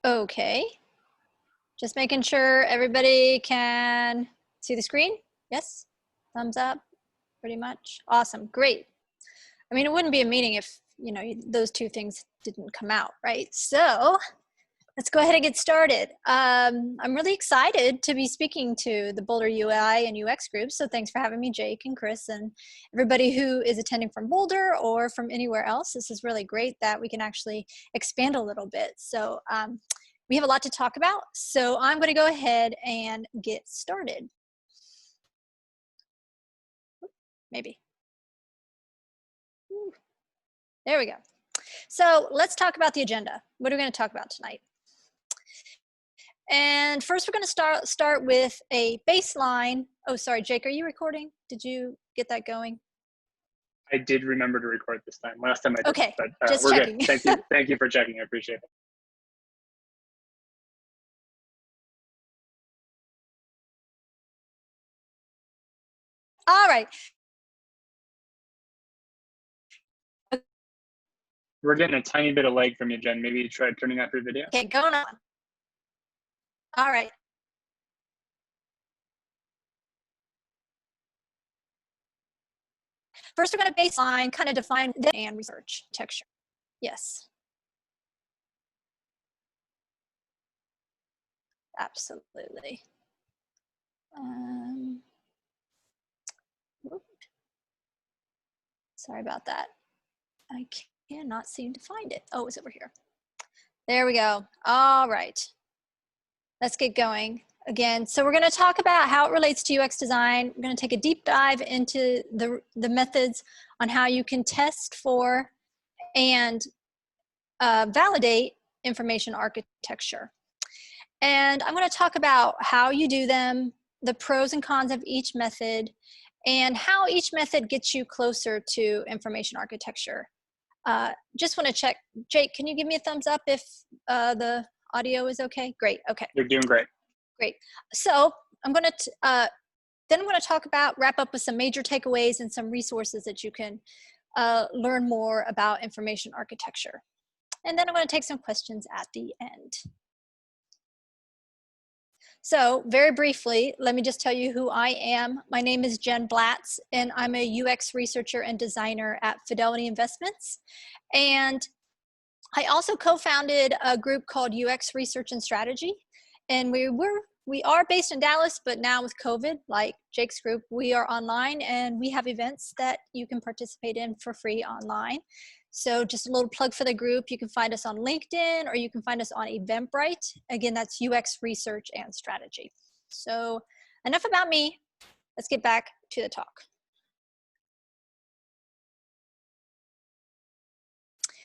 Okay. Just making sure everybody can see the screen. Yes? Thumbs up, pretty much. Awesome, great. I mean, it wouldn't be a meeting if, you know, those two things didn't come out, right? So let's go ahead and get started. I'm really excited to be speaking to the Boulder UI and UX group. So thanks for having me, Jake and Chris, and everybody who is attending from Boulder or from anywhere else. This is really great that we can actually expand a little bit. So we have a lot to talk about. So I'm going to go ahead and get started. Maybe. There we go. So let's talk about the agenda. What are we going to talk about tonight? And first we're going to start with a baseline. Oh, sorry, Jake, are you recording? Did you get that going? I did remember to record this time. Last time I did. Okay, but just we're checking. Good. Thank you for checking. I appreciate it. All right. We're getting a tiny bit of lag from you, Jen. Maybe you try turning off your video. Okay, going on. All right. First, we're going to baseline, kind of define and research texture. Yes. Absolutely. Sorry about that. I cannot seem to find it. Oh, it's over here. There we go. All right. Let's get going again. So we're going to talk about how it relates to UX design. We're going to take a deep dive into the methods on how you can test for and validate information architecture. And I'm going to talk about how you do them, the pros and cons of each method, and how each method gets you closer to information architecture. Just want to check, Jake, can you give me a thumbs up if the audio is okay? Great, okay. You're doing great. Great. So I'm going to, then I'm going to talk about, wrap up with some major takeaways and some resources that you can learn more about information architecture. And then I'm going to take some questions at the end. So very briefly, let me just tell you who I am. My name is Jen Blatz, and I'm a UX researcher and designer at Fidelity Investments. And I also co-founded a group called UX Research and Strategy. And we are based in Dallas, but now with COVID, like Jake's group, we are online and we have events that you can participate in for free online. So just a little plug for the group. You can find us on LinkedIn or you can find us on Eventbrite. Again, that's UX Research and Strategy. So enough about me. Let's get back to the talk.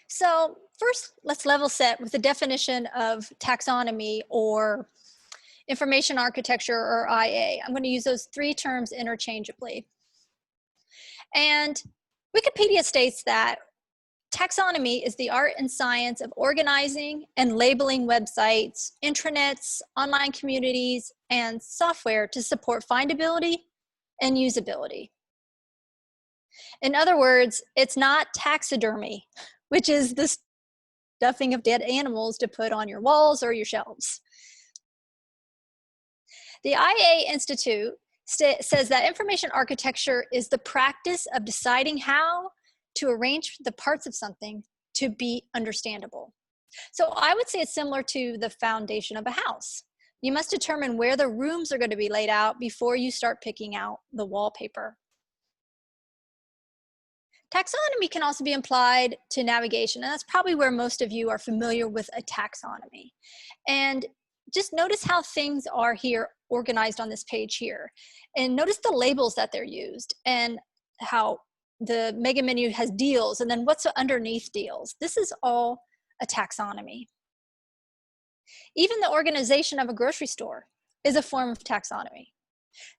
So first, let's level set with the definition of taxonomy or information architecture, or IA. I'm going to use those three terms interchangeably. And Wikipedia states that taxonomy is the art and science of organizing and labeling websites, intranets, online communities, and software to support findability and usability. In other words, it's not taxidermy, which is the stuffing of dead animals to put on your walls or your shelves. The IA Institute says that information architecture is the practice of deciding how to arrange the parts of something to be understandable. So I would say it's similar to the foundation of a house. You must determine where the rooms are going to be laid out before you start picking out the wallpaper. Taxonomy can also be applied to navigation, and that's probably where most of you are familiar with a taxonomy. And just notice how things are here organized on this page here. And notice the labels that they're used and how the mega menu has deals and then what's underneath deals. This is all a taxonomy. Even the organization of a grocery store is a form of taxonomy.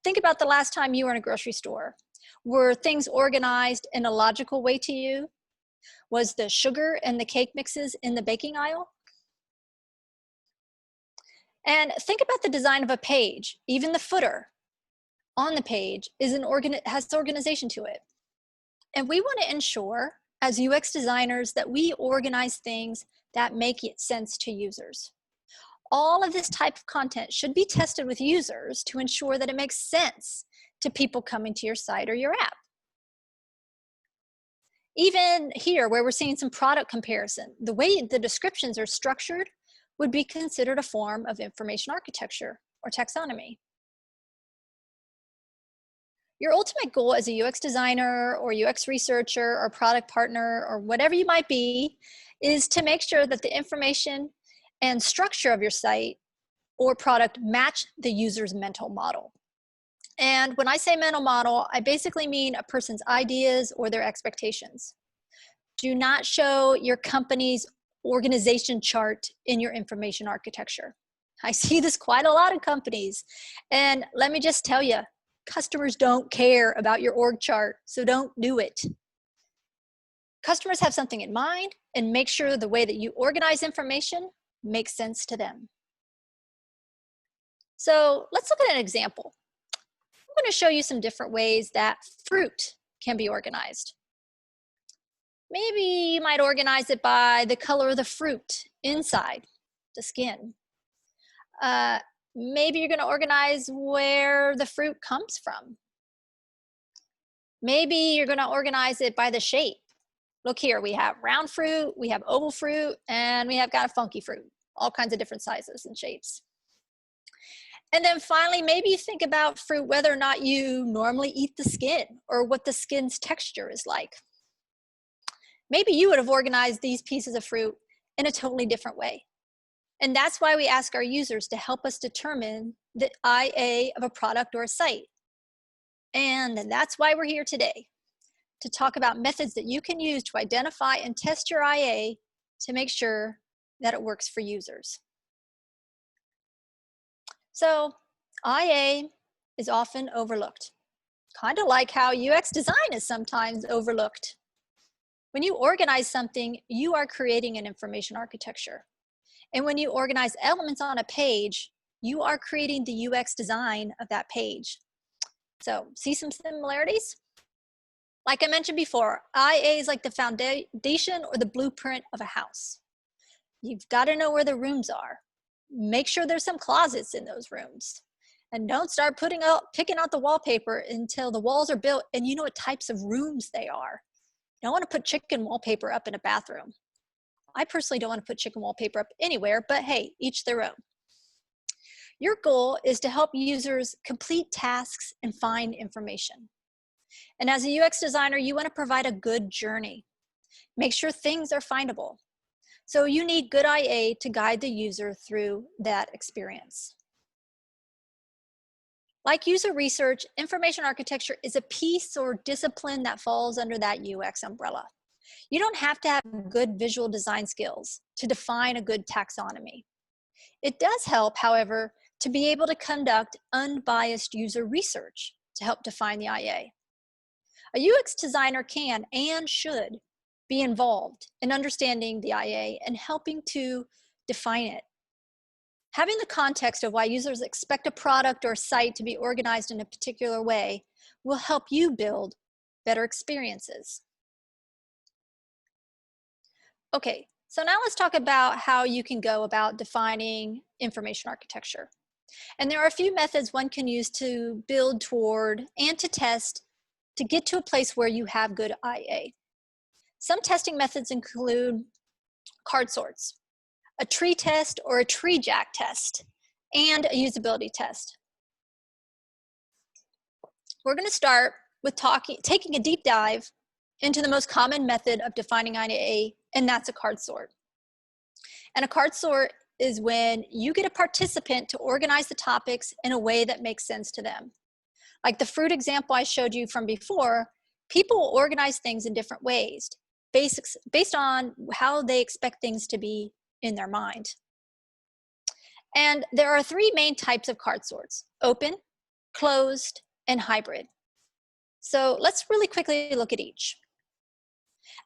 Think about the last time you were in a grocery store. Were things organized in a logical way to you? Was the sugar and the cake mixes in the baking aisle? And think about the design of a page. Even the footer on the page is has organization to it. And we want to ensure, as UX designers, that we organize things that make sense to users. All of this type of content should be tested with users to ensure that it makes sense to people coming to your site or your app. Even here, where we're seeing some product comparison, the way the descriptions are structured would be considered a form of information architecture or taxonomy. Your ultimate goal as a UX designer or UX researcher or product partner or whatever you might be is to make sure that the information and structure of your site or product match the user's mental model. And when I say mental model, I basically mean a person's ideas or their expectations. Do not show your company's organization chart in your information architecture. I see this quite a lot in companies. And let me just tell you, customers don't care about your org chart, so don't do it. Customers have something in mind, and make sure the way that you organize information makes sense to them. So let's look at an example. I'm going to show you some different ways that fruit can be organized. Maybe you might organize it by the color of the fruit inside the skin. Maybe you're going to organize where the fruit comes from. Maybe you're going to organize it by the shape. Look here, we have round fruit, we have oval fruit, and we have got a funky fruit, all kinds of different sizes and shapes. And then finally, maybe you think about fruit, whether or not you normally eat the skin or what the skin's texture is like. Maybe you would have organized these pieces of fruit in a totally different way. And that's why we ask our users to help us determine the IA of a product or a site. And that's why we're here today, to talk about methods that you can use to identify and test your IA to make sure that it works for users. So IA is often overlooked, kind of like how UX design is sometimes overlooked. When you organize something, you are creating an information architecture. And when you organize elements on a page, you are creating the UX design of that page. So see some similarities? Like I mentioned before, IA is like the foundation or the blueprint of a house. You've got to know where the rooms are. Make sure there's some closets in those rooms. And don't start picking out the wallpaper until the walls are built and you know what types of rooms they are. You don't want to put chicken wallpaper up in a bathroom. I personally don't want to put chicken wallpaper up anywhere, but hey, each their own. Your goal is to help users complete tasks and find information. And as a UX designer, you want to provide a good journey. Make sure things are findable. So you need good IA to guide the user through that experience. Like user research, information architecture is a piece or discipline that falls under that UX umbrella. You don't have to have good visual design skills to define a good taxonomy. It does help, however, to be able to conduct unbiased user research to help define the IA. A UX designer can and should be involved in understanding the IA and helping to define it. Having the context of why users expect a product or site to be organized in a particular way will help you build better experiences. Okay, so now let's talk about how you can go about defining information architecture. And there are a few methods one can use to build toward and to test to get to a place where you have good IA. Some testing methods include card sorts, a tree test or a treejack test, and a usability test. We're going to start with taking a deep dive into the most common method of defining IA, and that's a card sort. And a card sort is when you get a participant to organize the topics in a way that makes sense to them. Like the fruit example I showed you from before, people will organize things in different ways based on how they expect things to be in their mind. And there are three main types of card sorts: open, closed, and hybrid. So let's really quickly look at each.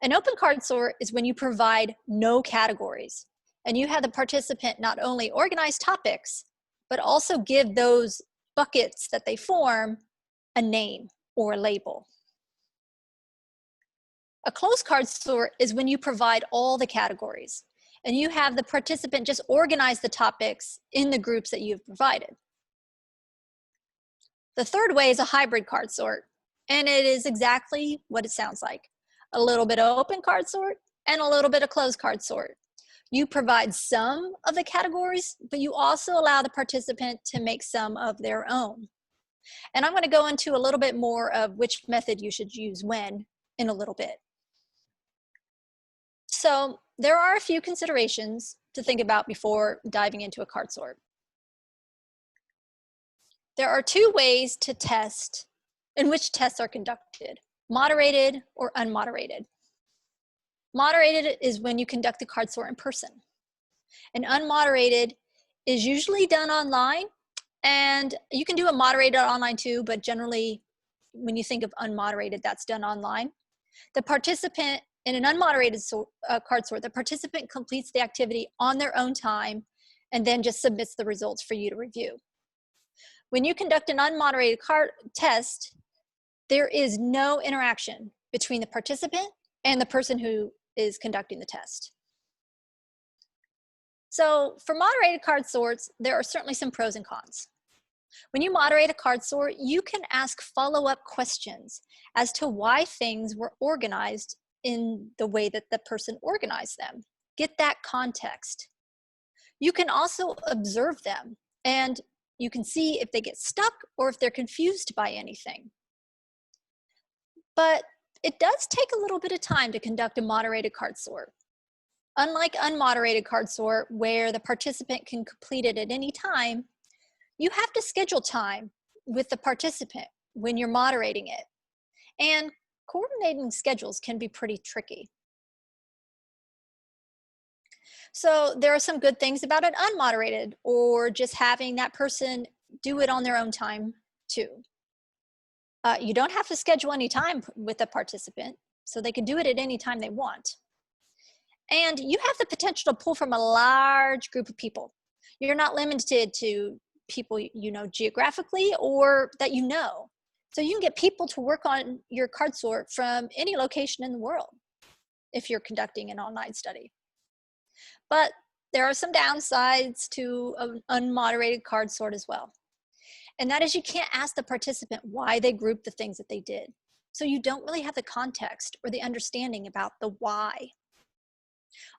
An open card sort is when you provide no categories and you have the participant not only organize topics, but also give those buckets that they form a name or a label. A closed card sort is when you provide all the categories and you have the participant just organize the topics in the groups that you've provided. The third way is a hybrid card sort, and it is exactly what it sounds like. A little bit of open card sort and a little bit of closed card sort. You provide some of the categories, but you also allow the participant to make some of their own. And I'm going to go into a little bit more of which method you should use when in a little bit. So there are a few considerations to think about before diving into a card sort. There are two ways to test in which tests are conducted, moderated or unmoderated. Moderated is when you conduct the card sort in person. And unmoderated is usually done online, and you can do a moderated online too, but generally when you think of unmoderated, that's done online. The participant in an unmoderated card sort, the participant completes the activity on their own time and then just submits the results for you to review. When you conduct an unmoderated card test, there is no interaction between the participant and the person who is conducting the test. So for moderated card sorts, there are certainly some pros and cons. When you moderate a card sort, you can ask follow-up questions as to why things were organized in the way that the person organized them. Get that context. You can also observe them, and you can see if they get stuck or if they're confused by anything. But it does take a little bit of time to conduct a moderated card sort. Unlike unmoderated card sort, where the participant can complete it at any time, you have to schedule time with the participant when you're moderating it. And coordinating schedules can be pretty tricky. So there are some good things about it unmoderated, or just having that person do it on their own time too. You don't have to schedule any time with the participant, so they can do it at any time they want. And you have the potential to pull from a large group of people. You're not limited to people you know geographically or that you know. So you can get people to work on your card sort from any location in the world if you're conducting an online study. But there are some downsides to an unmoderated card sort as well. And that is you can't ask the participant why they grouped the things that they did. So you don't really have the context or the understanding about the why.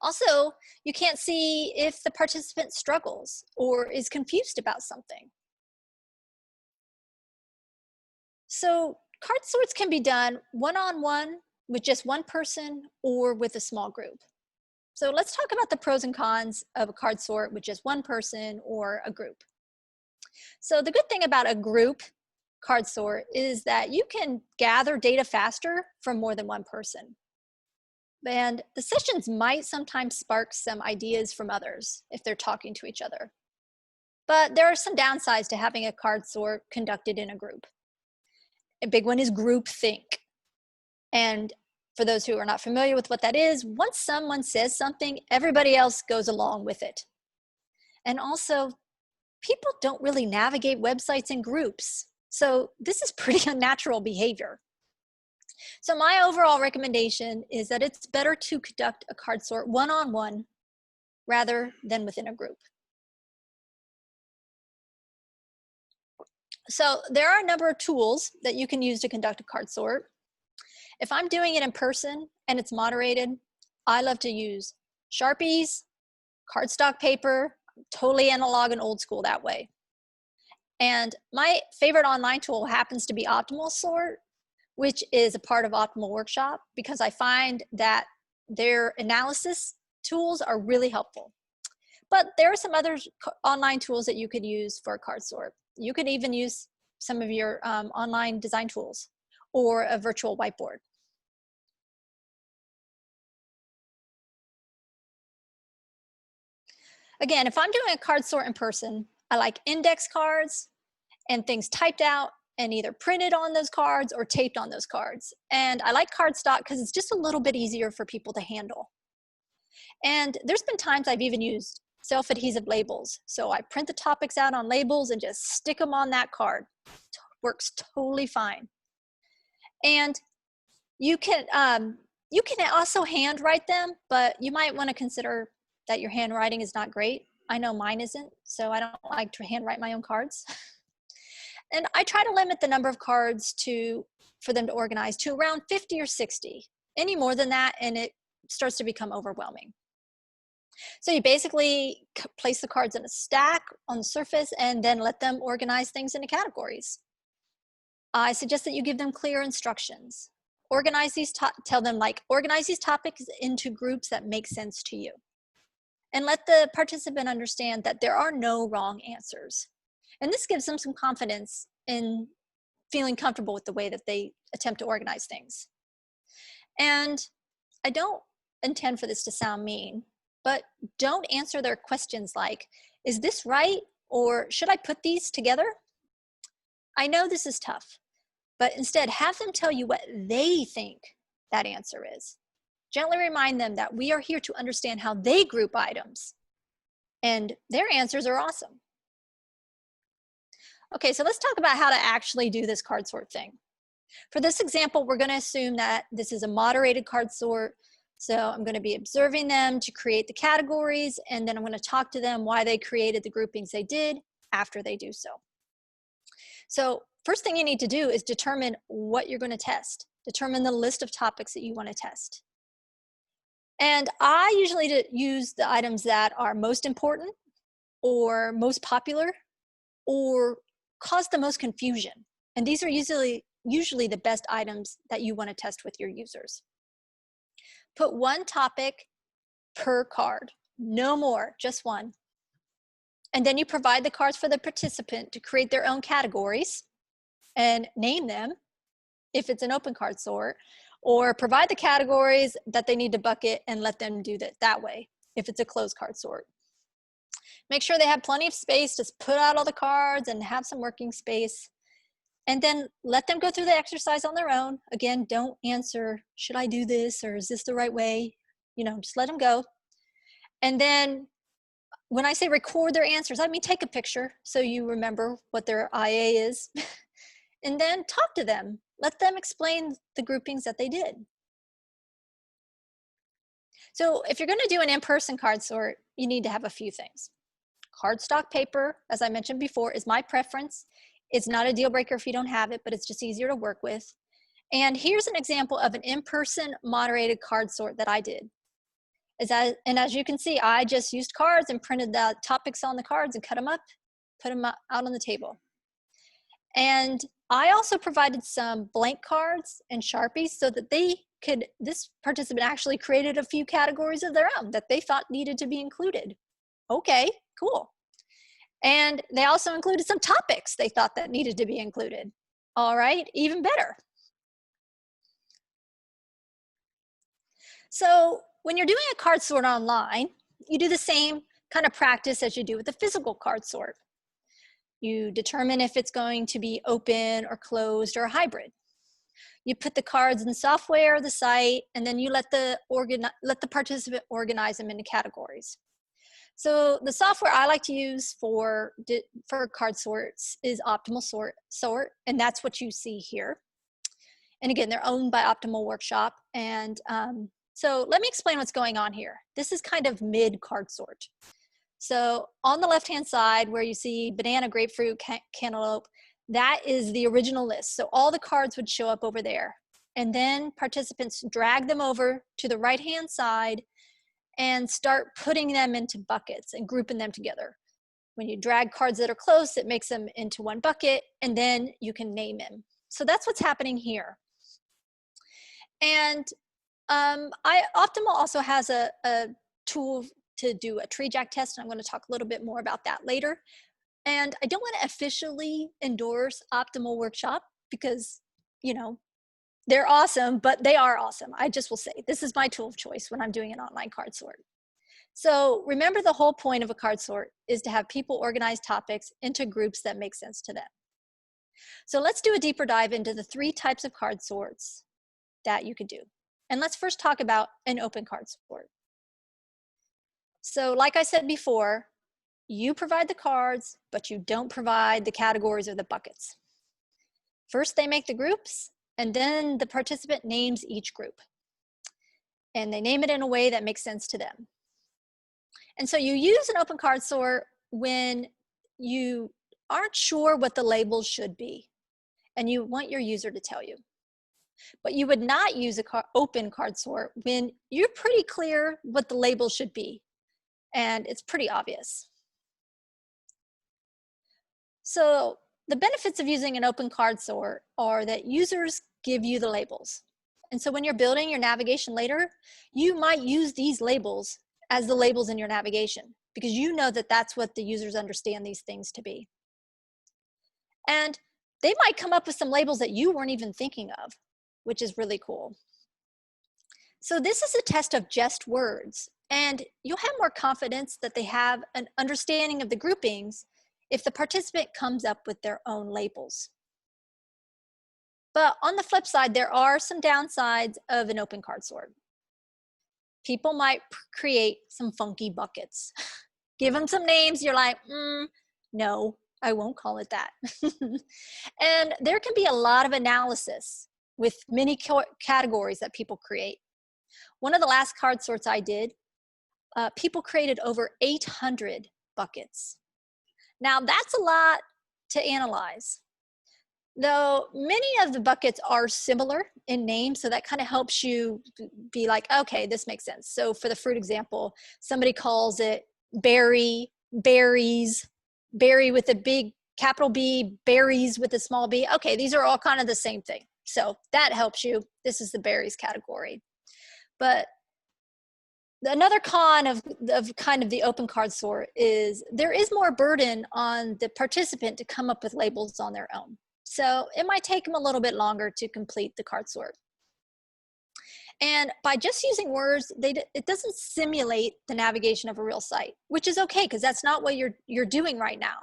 Also, you can't see if the participant struggles or is confused about something. So card sorts can be done one-on-one with just one person or with a small group. So let's talk about the pros and cons of a card sort with just one person or a group. So the good thing about a group card sort is that you can gather data faster from more than one person. And the sessions might sometimes spark some ideas from others if they're talking to each other. But there are some downsides to having a card sort conducted in a group. A big one is groupthink. And for those who are not familiar with what that is, once someone says something, everybody else goes along with it. And also, people don't really navigate websites in groups. So this is pretty unnatural behavior. So my overall recommendation is that it's better to conduct a card sort one-on-one rather than within a group. So there are a number of tools that you can use to conduct a card sort. If I'm doing it in person and it's moderated, I love to use Sharpies, cardstock paper, totally analog and old school that way. And my favorite online tool happens to be Optimal Sort, which is a part of Optimal Workshop, because I find that their analysis tools are really helpful. But there are some other online tools that you could use for a card sort. You could even use some of your online design tools or a virtual whiteboard. Again, if I'm doing a card sort in person, I like index cards and things typed out and either printed on those cards or taped on those cards. And I like cardstock because it's just a little bit easier for people to handle. And there's been times I've even used self-adhesive labels. So I print the topics out on labels and just stick them on that card. Works totally fine. And you can also handwrite them, but you might want to consider that your handwriting is not great. I know mine isn't, so I don't like to handwrite my own cards. And I try to limit the number of cards for them to organize to around 50 or 60. Any more than that, and it starts to become overwhelming. So you basically place the cards in a stack on the surface and then let them organize things into categories. I suggest that you give them clear instructions. Tell them like, organize these topics into groups that make sense to you. And let the participant understand that there are no wrong answers. And this gives them some confidence in feeling comfortable with the way that they attempt to organize things. And I don't intend for this to sound mean, but don't answer their questions like, is this right? Or should I put these together? I know this is tough, but instead have them tell you what they think that answer is. Gently remind them that we are here to understand how they group items, and their answers are awesome. Okay, so let's talk about how to actually do this card sort thing. For this example, we're going to assume that this is a moderated card sort. So I'm going to be observing them to create the categories, and then I'm going to talk to them why they created the groupings they did after they do so. So first thing you need to do is determine what you're going to test. Determine the list of topics that you want to test. And I usually use the items that are most important or most popular or cause the most confusion. And these are usually the best items that you want to test with your users. Put one topic per card, no more, just one. And then you provide the cards for the participant to create their own categories and name them if it's an open card sort, or provide the categories that they need to bucket and let them do that way if it's a closed card sort. Make sure they have plenty of space to put out all the cards and have some working space. And then let them go through the exercise on their own. Again, don't answer, should I do this, or is this the right way? Just let them go. And then when I say record their answers, I mean take a picture so you remember what their IA is. And then talk to them. Let them explain the groupings that they did. So if you're going to do an in-person card sort, you need to have a few things. Cardstock paper, as I mentioned before, is my preference. It's not a deal breaker if you don't have it, but it's just easier to work with. And here's an example of an in-person moderated card sort that I did. And as you can see, I just used cards and printed the topics on the cards and cut them up, put them out on the table. And I also provided some blank cards and Sharpies so that this participant actually created a few categories of their own that they thought needed to be included. Okay, cool. And they also included some topics they thought that needed to be included. All right, even better. So when you're doing a card sort online, you do the same kind of practice as you do with a physical card sort. You determine if it's going to be open or closed or a hybrid. You put the cards in software, the site, and then you let the participant organize them into categories. So the software I like to use for card sorts is Optimal Sort, and that's what you see here. And again, they're owned by Optimal Workshop. And so let me explain what's going on here. This is kind of mid card sort. So on the left-hand side where you see banana, grapefruit, cantaloupe, that is the original list. So all the cards would show up over there. And then participants drag them over to the right-hand side and start putting them into buckets and grouping them together. When you drag cards that are close, it makes them into one bucket, and then you can name them. So that's what's happening here. And Optimal also has a tool to do a treejack test, and I'm going to talk a little bit more about that later. And I don't want to officially endorse Optimal Workshop because, they're awesome, but they are awesome. I just will say, this is my tool of choice when I'm doing an online card sort. So remember, the whole point of a card sort is to have people organize topics into groups that make sense to them. So let's do a deeper dive into the 3 types of card sorts that you could do. And let's first talk about an open card sort. So like I said before, you provide the cards, but you don't provide the categories or the buckets. First, they make the groups, and then the participant names each group. And they name it in a way that makes sense to them. And so you use an open card sort when you aren't sure what the labels should be and you want your user to tell you. But you would not use a open card sort when you're pretty clear what the label should be and it's pretty obvious. So the benefits of using an open card sort are that users give you the labels. And so when you're building your navigation later, you might use these labels as the labels in your navigation because you know that that's what the users understand these things to be. And they might come up with some labels that you weren't even thinking of, which is really cool. So this is a test of just words, and you'll have more confidence that they have an understanding of the groupings if the participant comes up with their own labels. But on the flip side, there are some downsides of an open card sort. People might create some funky buckets. Give them some names, you're like, no, I won't call it that. And there can be a lot of analysis with many categories that people create. One of the last card sorts I did, people created over 800 buckets. Now that's a lot to analyze. Though many of the buckets are similar in name, so that kind of helps you be like, okay, this makes sense. So for the fruit example, somebody calls it berry, berries, berry with a big capital B, berries with a small b. Okay, these are all kind of the same thing. So that helps you. This is the berries category. But another con of kind of the open card sort is there is more burden on the participant to come up with labels on their own. So it might take them a little bit longer to complete the card sort. And by just using words, it doesn't simulate the navigation of a real site, which is okay because that's not what you're doing right now.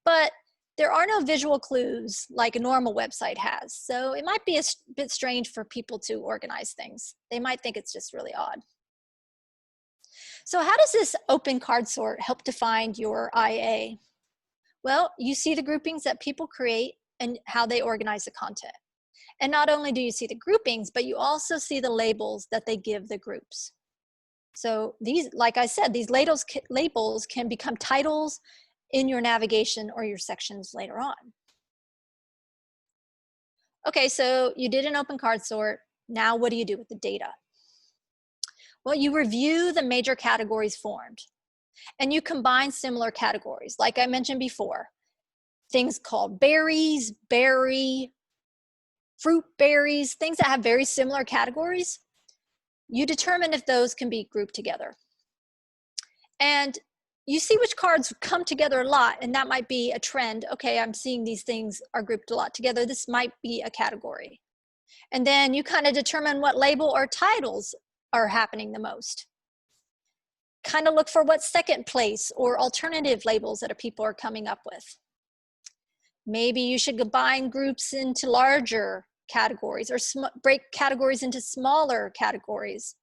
But there are no visual clues like a normal website has. So it might be a bit strange for people to organize things. They might think it's just really odd. So how does this open card sort help define your IA? Well, you see the groupings that people create and how they organize the content. And not only do you see the groupings, but you also see the labels that they give the groups. So these, like I said, these labels can become titles in your navigation or your sections later on. Okay, so you did an open card sort. Now what do you do with the data? Well, you review the major categories formed and you combine similar categories. Like I mentioned before, things called berries, berry, fruit berries, things that have very similar categories. You determine if those can be grouped together. And you see which cards come together a lot, and that might be a trend. Okay, I'm seeing these things are grouped a lot together. This might be a category. And then you kind of determine what label or titles are happening the most. Kind of look for what second place or alternative labels that people are coming up with. Maybe you should combine groups into larger categories or break categories into smaller categories.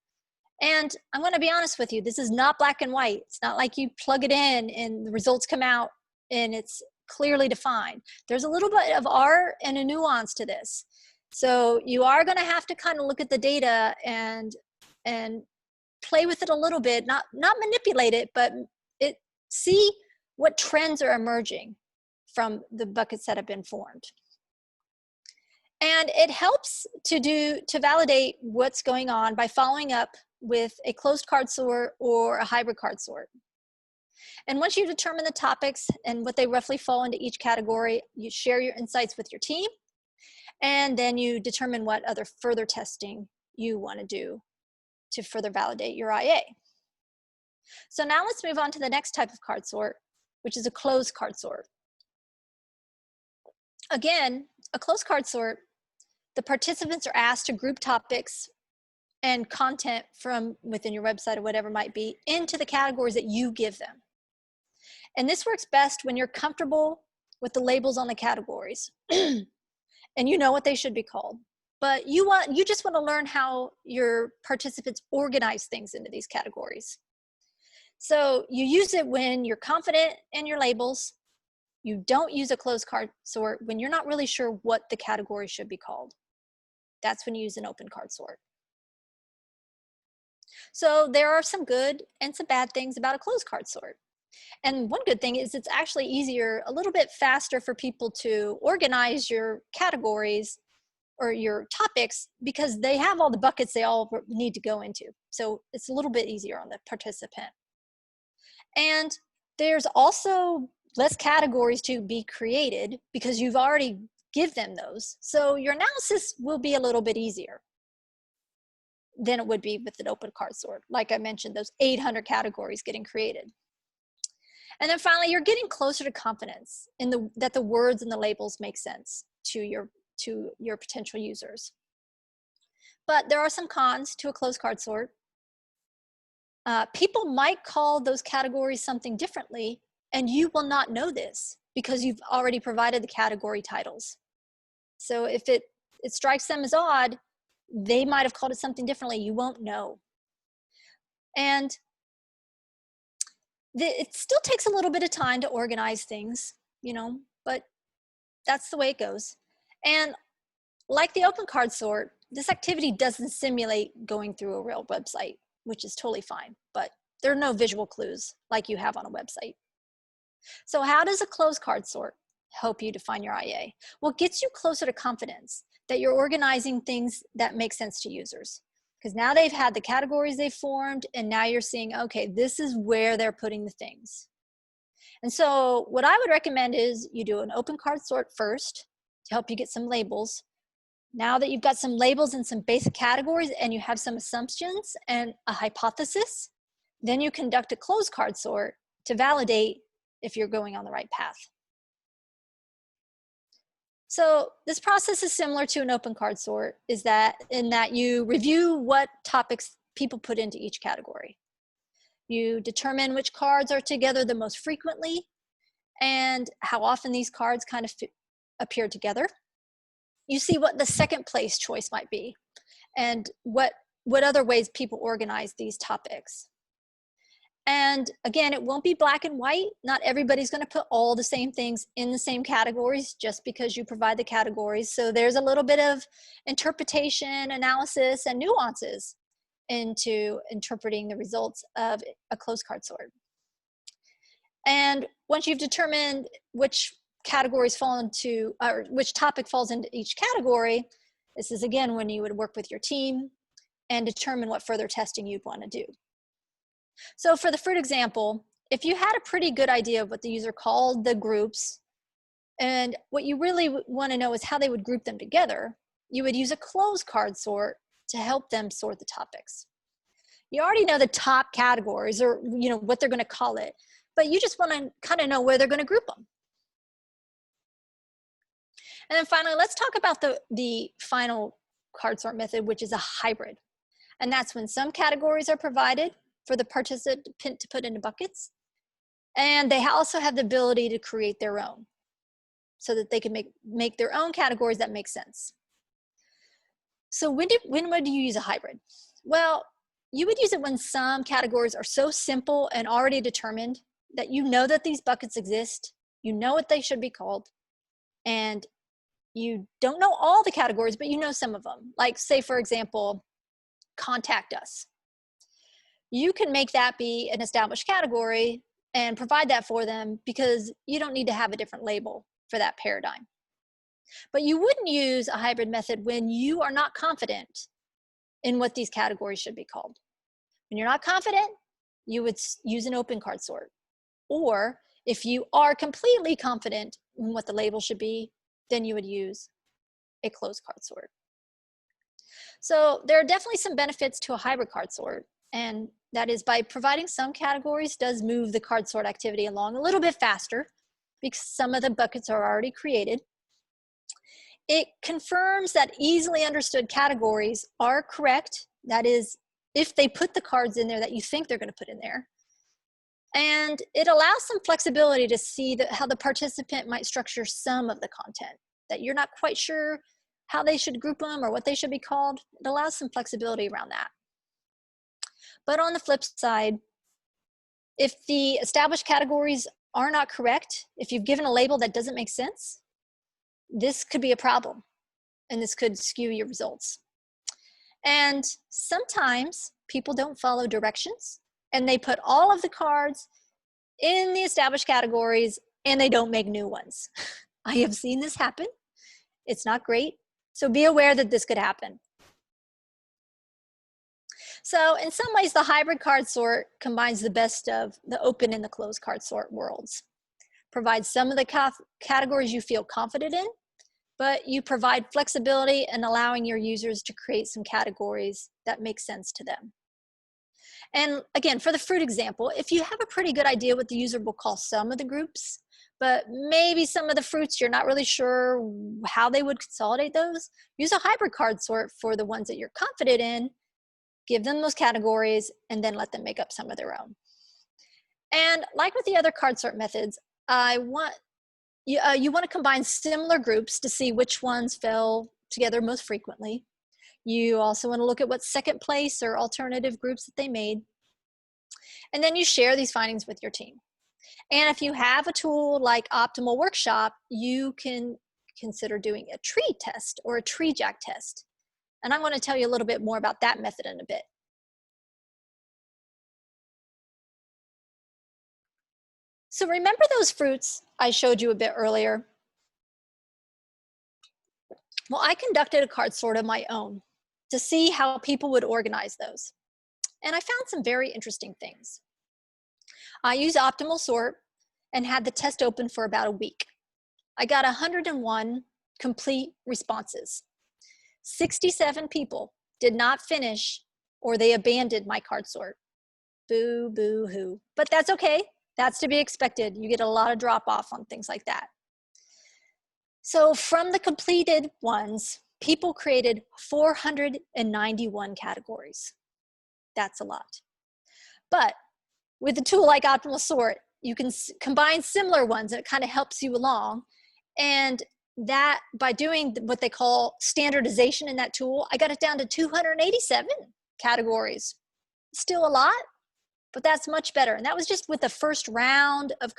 And I'm going to be honest with you, this is not black and white. It's not like you plug it in and the results come out and it's clearly defined. There's a little bit of art and a nuance to this. So you are going to have to kind of look at the data and play with it a little bit, not manipulate it, but see what trends are emerging from the buckets that have been formed. And it helps to validate what's going on by following up with a closed card sort or a hybrid card sort. And once you determine the topics and what they roughly fall into each category, you share your insights with your team, and then you determine what other further testing you want to do to further validate your IA. So now let's move on to the next type of card sort, which is a closed card sort. Again, a closed card sort, the participants are asked to group topics and content from within your website or whatever it might be into the categories that you give them. And this works best when you're comfortable with the labels on the categories and you know what they should be called. But you just want to learn how your participants organize things into these categories. So you use it when you're confident in your labels. You don't use a closed card sort when you're not really sure what the category should be called. That's when you use an open card sort. So there are some good and some bad things about a closed card sort. And one good thing is it's actually easier, a little bit faster for people to organize your categories or your topics because they have all the buckets they all need to go into. So it's a little bit easier on the participant. And there's also less categories to be created because you've already give them those. So your analysis will be a little bit easier than it would be with an open card sort. Like I mentioned, those 800 categories getting created. And then finally, you're getting closer to confidence in that the words and the labels make sense to your potential users. But there are some cons to a closed card sort. People might call those categories something differently, and you will not know this because you've already provided the category titles. So if it strikes them as odd, they might have called it something differently. You won't know. And it still takes a little bit of time to organize things, but that's the way it goes. And like the open card sort, this activity doesn't simulate going through a real website, which is totally fine, but there are no visual clues like you have on a website. So how does a closed card sort help you define your IA? Well, it gets you closer to confidence that you're organizing things that make sense to users. Because now they've had the categories they've formed, and now you're seeing, okay, this is where they're putting the things. And so what I would recommend is you do an open card sort first to help you get some labels. Now that you've got some labels and some basic categories and you have some assumptions and a hypothesis, then you conduct a closed card sort to validate if you're going on the right path. So this process is similar to an open card sort in that you review what topics people put into each category. You determine which cards are together the most frequently and how often these cards kind of appear together. You see what the second place choice might be and what other ways people organize these topics. And again, it won't be black and white. Not everybody's going to put all the same things in the same categories just because you provide the categories. So there's a little bit of interpretation, analysis, and nuances into interpreting the results of a closed card sort. And once you've determined which categories fall into, or which topic falls into each category, this is again when you would work with your team and determine what further testing you'd want to do. So for the fruit example, if you had a pretty good idea of what the user called the groups, and what you really want to know is how they would group them together, you would use a closed card sort to help them sort the topics. You already know the top categories or what they're going to call it, but you just want to kind of know where they're going to group them. And then finally, let's talk about the final card sort method, which is a hybrid. And that's when some categories are provided for the participant to put into buckets. And they also have the ability to create their own so that they can make their own categories that make sense. So when would you use a hybrid? Well, you would use it when some categories are so simple and already determined that you know that these buckets exist, you know what they should be called, and you don't know all the categories, but you know some of them. Like say, for example, contact us. You can make that be an established category and provide that for them because you don't need to have a different label for that paradigm. But you wouldn't use a hybrid method when you are not confident in what these categories should be called. When you're not confident, you would use an open card sort. Or if you are completely confident in what the label should be, then you would use a closed card sort. So there are definitely some benefits to a hybrid card sort, and that is by providing some categories does move the card sort activity along a little bit faster because some of the buckets are already created. It confirms that easily understood categories are correct. That is, if they put the cards in there that you think they're going to put in there. And it allows some flexibility to see how the participant might structure some of the content that you're not quite sure how they should group them or what they should be called. It allows some flexibility around that. But on the flip side, if the established categories are not correct, if you've given a label that doesn't make sense, this could be a problem and this could skew your results. And sometimes people don't follow directions and they put all of the cards in the established categories and they don't make new ones. I have seen this happen. It's not great. So be aware that this could happen. So in some ways, the hybrid card sort combines the best of the open and the closed card sort worlds. Provides some of the categories you feel confident in, but you provide flexibility in allowing your users to create some categories that make sense to them. And again, for the fruit example, if you have a pretty good idea what the user will call some of the groups, but maybe some of the fruits you're not really sure how they would consolidate those, use a hybrid card sort for the ones that you're confident in, give them those categories, and then let them make up some of their own. And like with the other card sort methods, you want to combine similar groups to see which ones fell together most frequently. You also want to look at what second place or alternative groups that they made. And then you share these findings with your team. And if you have a tool like Optimal Workshop, you can consider doing a tree test or a treejack test. And I'm going to tell you a little bit more about that method in a bit. So remember those fruits I showed you a bit earlier? Well, I conducted a card sort of my own to see how people would organize those. And I found some very interesting things. I used Optimal Sort and had the test open for about a week. I got 101 complete responses. 67 people did not finish or they abandoned my card sort. Boo, boo, hoo. But that's okay. That's to be expected. You get a lot of drop off on things like that. So from the completed ones, people created 491 categories. That's a lot. But with a tool like Optimal Sort, you can combine similar ones and it kind of helps you along. And that by doing what they call standardization in that tool, I got it down to 287 categories. Still a lot, but that's much better. And that was just with the first round of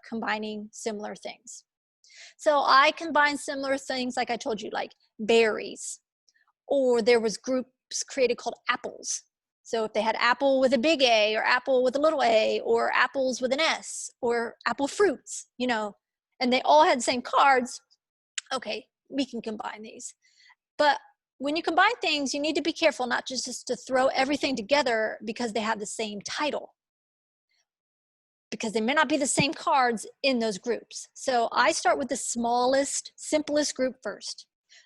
combining similar things. So I combined similar things like I told you, like berries, or there was groups created called apples. So if they had apple with a big A or apple with a little a, or apples with an S, or apple fruits, you know, and they all had the same cards, okay, we can combine these. But when you combine things, you need to be careful not just to throw everything together because they have the same title, because they may not be the same cards in those groups. So I start with the smallest, simplest group first,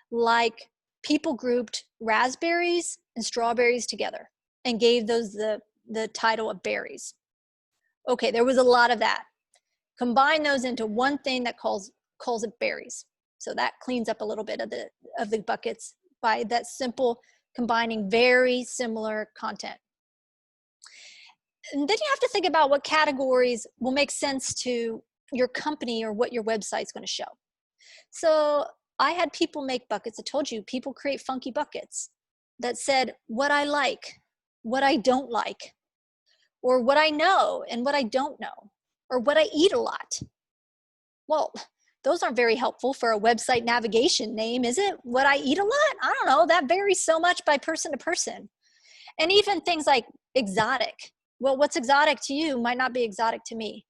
like people grouped raspberries and strawberries together and gave those the title of berries. Okay, there was a lot of that. Combine those into one thing that calls it berries. So that cleans up a little bit of the buckets by that simple combining very similar content. And then you have to think about what categories will make sense to your company or what your website's going to show. So I had people make buckets. I told you, people create funky buckets that said what I like, what I don't like, or what I know and what I don't know, or what I eat a lot. Well, those aren't very helpful for a website navigation name, is it? What I eat a lot? I don't know. That varies so much by person to person. And even things like exotic. Well, what's exotic to you might not be exotic to me.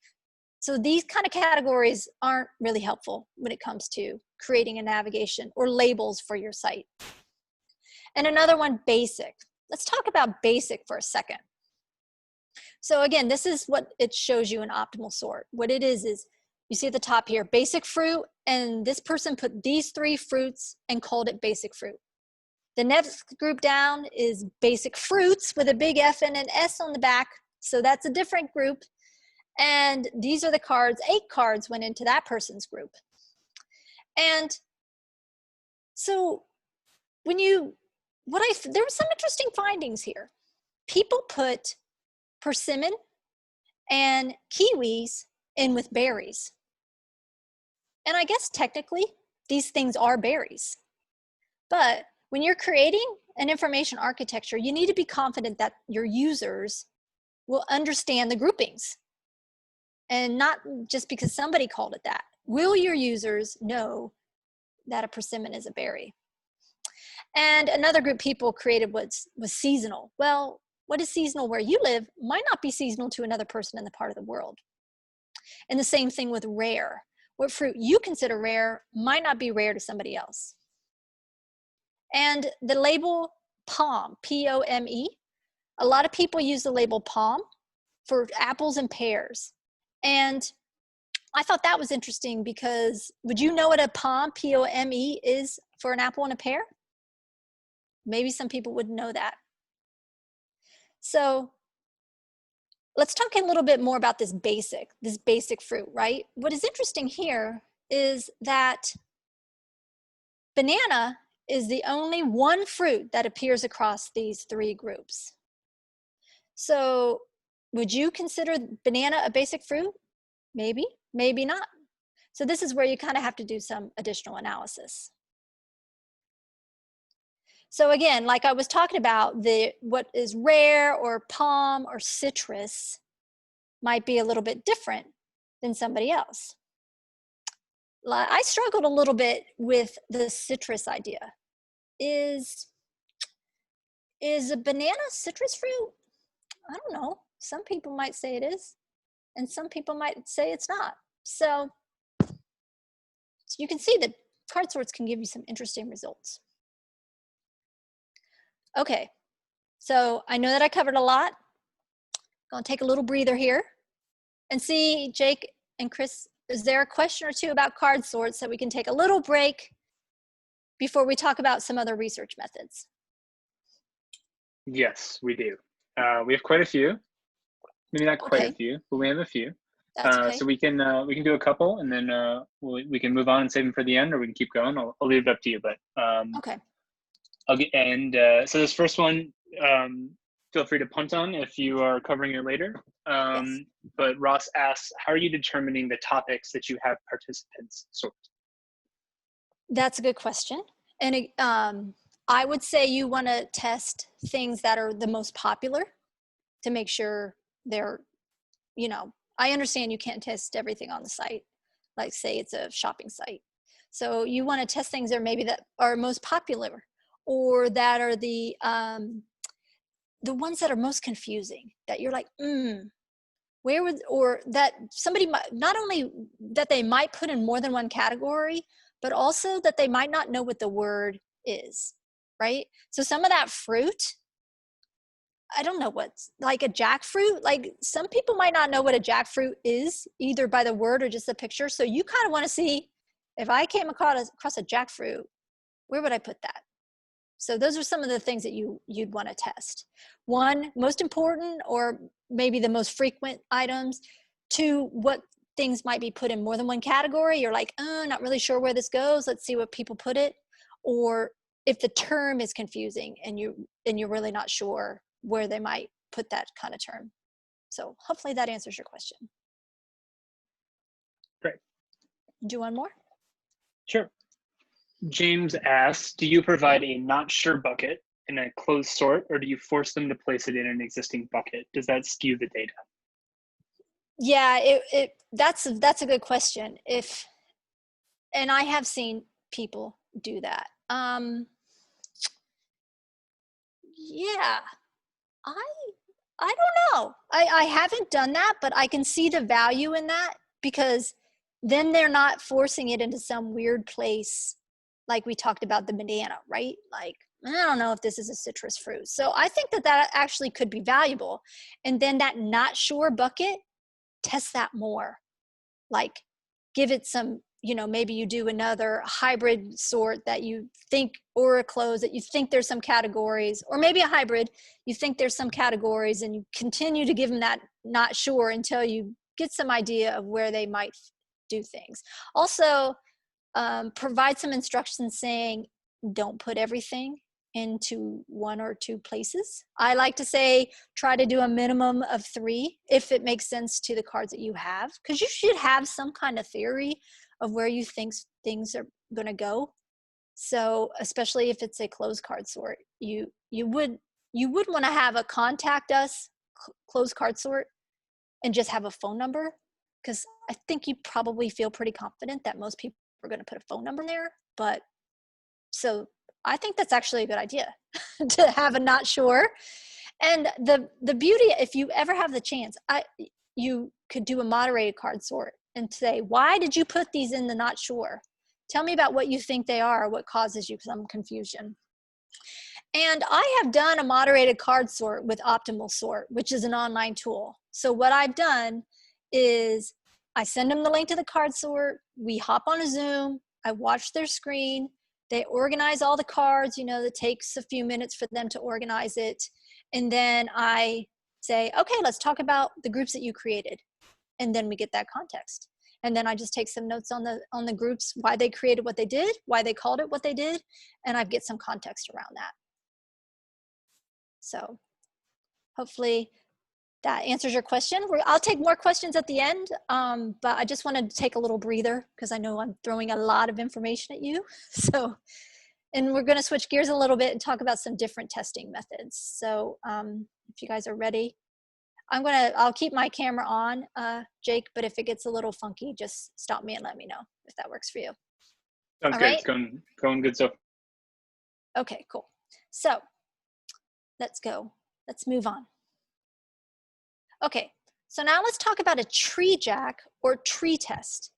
So these kind of categories aren't really helpful when it comes to creating a navigation or labels for your site. And another one, basic. Let's talk about basic for a second. So again, this is what it shows you in Optimal Sort. What it is you see at the top here, basic fruit, and this person put these 3 fruits and called it basic fruit. The next group down is basic fruits with a big F and an S on the back. So that's a different group. And these are the cards, 8 cards went into that person's group. And so there were some interesting findings here. People put persimmon and kiwis in with berries. And I guess technically these things are berries. But when you're creating an information architecture, you need to be confident that your users will understand the groupings. And not just because somebody called it that. Will your users know that a persimmon is a berry? And another group people created was seasonal. Well, what is seasonal where you live might not be seasonal to another person in the part of the world. And the same thing with rare. What fruit you consider rare might not be rare to somebody else. And the label POME, P-O-M-E, a lot of people use the label POME for apples and pears. And I thought that was interesting because would you know what a POME, P-O-M-E, is for an apple and a pear? Maybe some people wouldn't know that. So let's talk a little bit more about this basic fruit, right? What is interesting here is that banana is the only one fruit that appears across these three groups. So would you consider banana a basic fruit? Maybe, maybe not. So this is where you kind of have to do some additional analysis. So again, like I was talking about, what is rare or palm or citrus might be a little bit different than somebody else. I struggled a little bit with the citrus idea. Is a banana citrus fruit? I don't know. Some people might say it is, and some people might say it's not. So you can see that card sorts can give you some interesting results. Okay, so I know that I covered a lot. Gonna take a little breather here and see, Jake and Chris, is there a question or two about card sorts that we can take a little break before we talk about some other research methods? Yes, we do. We have quite a few. Maybe not quite a few, but we have a few. That's okay. So we can do a couple, and then we can move on and save them for the end, or we can keep going. I'll leave it up to you. But okay. So this first one, feel free to punt on if you are covering it later. Yes. But Ross asks, how are you determining the topics that you have participants sort? That's a good question. And I would say you want to test things that are the most popular to make sure they're, I understand you can't test everything on the site. Like say it's a shopping site. So you want to test things that maybe that are most popular or that are the ones that are most confusing, that you're like, where would, or that somebody might, not only that they might put in more than one category, but also that they might not know what the word is, right? So some of that fruit, I don't know what's like a jackfruit. Like some people might not know what a jackfruit is either by the word or just the picture. So you kind of want to see, if I came across a jackfruit, where would I put that? So those are some of the things that you'd want to test. One, most important, or maybe the most frequent items. Two, what things might be put in more than one category. You're like, oh, not really sure where this goes. Let's see what people put it. Or if the term is confusing and you're really not sure where they might put that kind of term. So hopefully that answers your question. Great. Do one more? Sure. James asks, do you provide a not sure bucket in a closed sort, or do you force them to place it in an existing bucket? Does that skew the data? Yeah, that's a good question. And I have seen people do that. Yeah, I don't know. I haven't done that, but I can see the value in that because then they're not forcing it into some weird place like we talked about the banana, right? Like, I don't know if this is a citrus fruit. So I think that actually could be valuable. And then that not sure bucket, test that more. Like give it some, maybe you do another hybrid sort that you think, or a close that you think there's some categories, or maybe a hybrid, you think there's some categories, and you continue to give them that not sure until you get some idea of where they might do things. Also, provide some instructions saying, don't put everything into one or two places. I like to say, try to do a minimum of 3 if it makes sense to the cards that you have, because you should have some kind of theory of where you think things are going to go. So especially if it's a closed card sort, you would want to have a contact us closed card sort and just have a phone number, because I think you probably feel pretty confident that most people are going to put a phone number in there. But so I think that's actually a good idea to have a not sure. And the beauty, if you ever have the chance, you could do a moderated card sort and say, why did you put these in the not sure? Tell me about what you think they are, or what causes you some confusion. And I have done a moderated card sort with Optimal Sort, which is an online tool. So what I've done is I send them the link to the card sort. We hop on a Zoom. I watch their screen. They organize all the cards. You know, it takes a few minutes for them to organize it. And then I say, okay, let's talk about the groups that you created. And then we get that context. And then I just take some notes on the groups, why they created what they did, why they called it what they did, and I get some context around that. So hopefully that answers your question. I'll take more questions at the end, but I just wanted to take a little breather because I know I'm throwing a lot of information at you. So, and we're going to switch gears a little bit and talk about some different testing methods. So if you guys are ready, I'll keep my camera on, Jake, but if it gets a little funky, just stop me and let me know if that works for you. Sounds good. It's going good so far. Okay, cool. So let's go. Let's move on. Okay, so now let's talk about a treejack or tree test.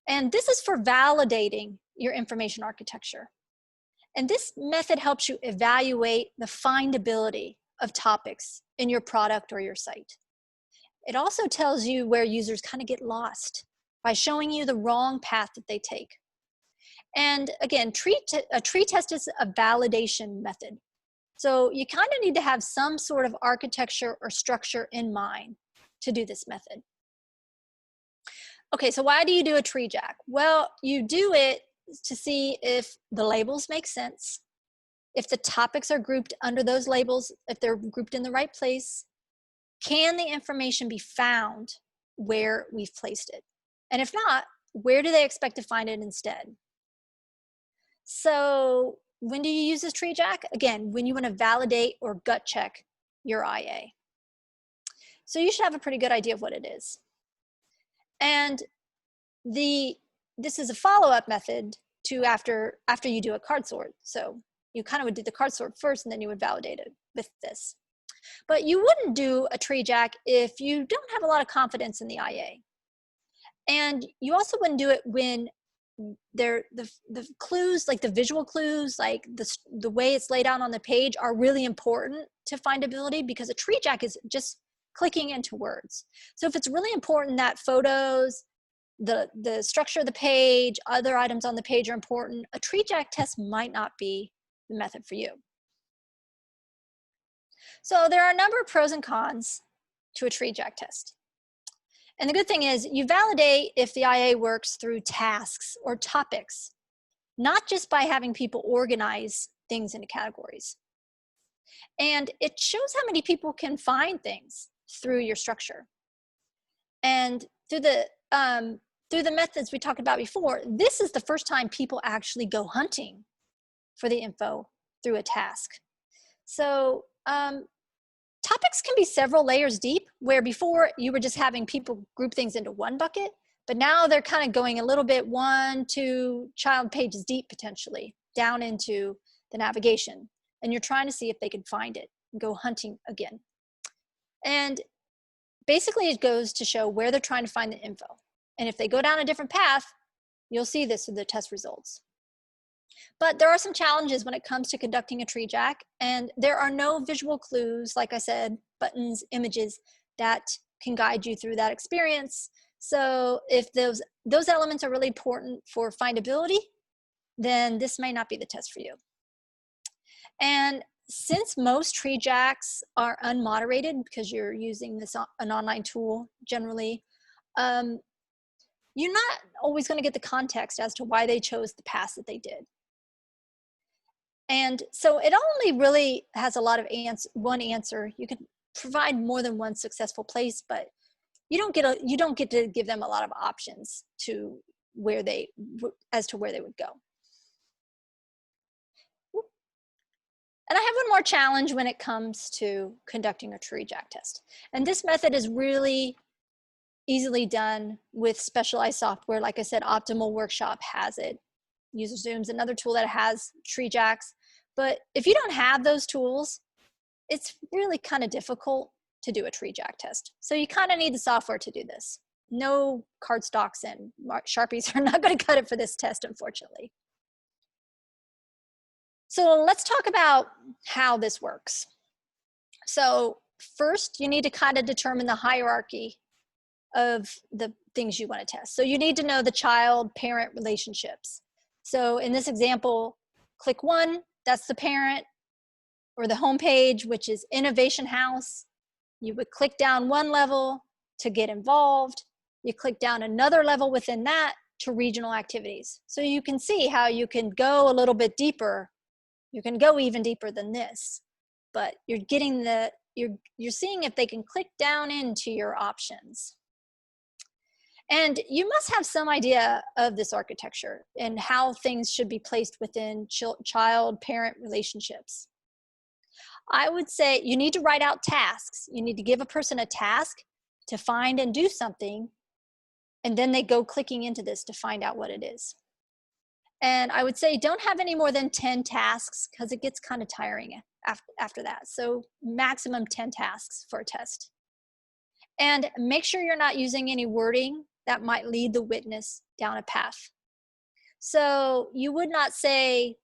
And this is for validating your information architecture. And this method helps you evaluate the findability of topics in your product or your site. It also tells you where users kind of get lost by showing you the wrong path that they take. And again, a tree test is a validation method. So you kind of need to have some sort of architecture or structure in mind to do this method. Okay, so why do you do a tree jack? Well, you do it to see if the labels make sense, if the topics are grouped under those labels, if they're grouped in the right place. Can the information be found where we've placed it? And if not, where do they expect to find it instead? So when do you use this tree jack? Again, when you want to validate or gut check your IA. So you should have a pretty good idea of what it is. And this is a follow-up method to after you do a card sort. So you kind of would do the card sort first and then you would validate it with this. But you wouldn't do a tree jack if you don't have a lot of confidence in the IA. And you also wouldn't do it when the clues, like the visual clues, like the way it's laid out on the page are really important to findability, because a tree jack is just clicking into words. So if it's really important that photos, the structure of the page, other items on the page are important, a tree jack test might not be the method for you. So there are a number of pros and cons to a tree jack test. And the good thing is you validate if the IA works through tasks or topics, not just by having people organize things into categories. And it shows how many people can find things through your structure. And through the methods we talked about before, this is the first time people actually go hunting for the info through a task. So topics can be several layers deep, where before you were just having people group things into one bucket, but now they're kind of going a little bit 1-2 child pages deep, potentially down into the navigation. And you're trying to see if they can find it and go hunting again. And basically it goes to show where they're trying to find the info. And if they go down a different path, you'll see this in the test results. But there are some challenges when it comes to conducting a tree jack, and there are no visual clues, like I said, buttons, images that can guide you through that experience. So if those elements are really important for findability, then this may not be the test for you. And since most tree jacks are unmoderated, because you're using an online tool generally, you're not always going to get the context as to why they chose the path that they did. And so it only really has a lot of one answer. You can provide more than one successful place, but you don't get to give them a lot of options as to where they would go. And I have one more challenge when it comes to conducting a tree jack test. And this method is really easily done with specialized software. Like I said, Optimal Workshop has it. UserZoom's another tool that has tree jacks. But if you don't have those tools, it's really kind of difficult to do a treejack test. So you kind of need the software to do this. No cardstocks and Sharpies are not going to cut it for this test, unfortunately. So let's talk about how this works. So first, you need to kind of determine the hierarchy of the things you want to test. So you need to know the child-parent relationships. So in this example, click 1, that's the parent or the home page, which is Innovation House. You would click down 1 level to get involved. You click down another level within that to regional activities. So you can see how you can go a little bit deeper. You can go even deeper than this, but you're getting you're seeing if they can click down into your options. And you must have some idea of this architecture and how things should be placed within child-parent relationships. I would say you need to write out tasks. You need to give a person a task to find and do something, and then they go clicking into this to find out what it is. And I would say don't have any more than 10 tasks because it gets kind of tiring after that. So maximum 10 tasks for a test. And make sure you're not using any wording that might lead the witness down a path. So you would not say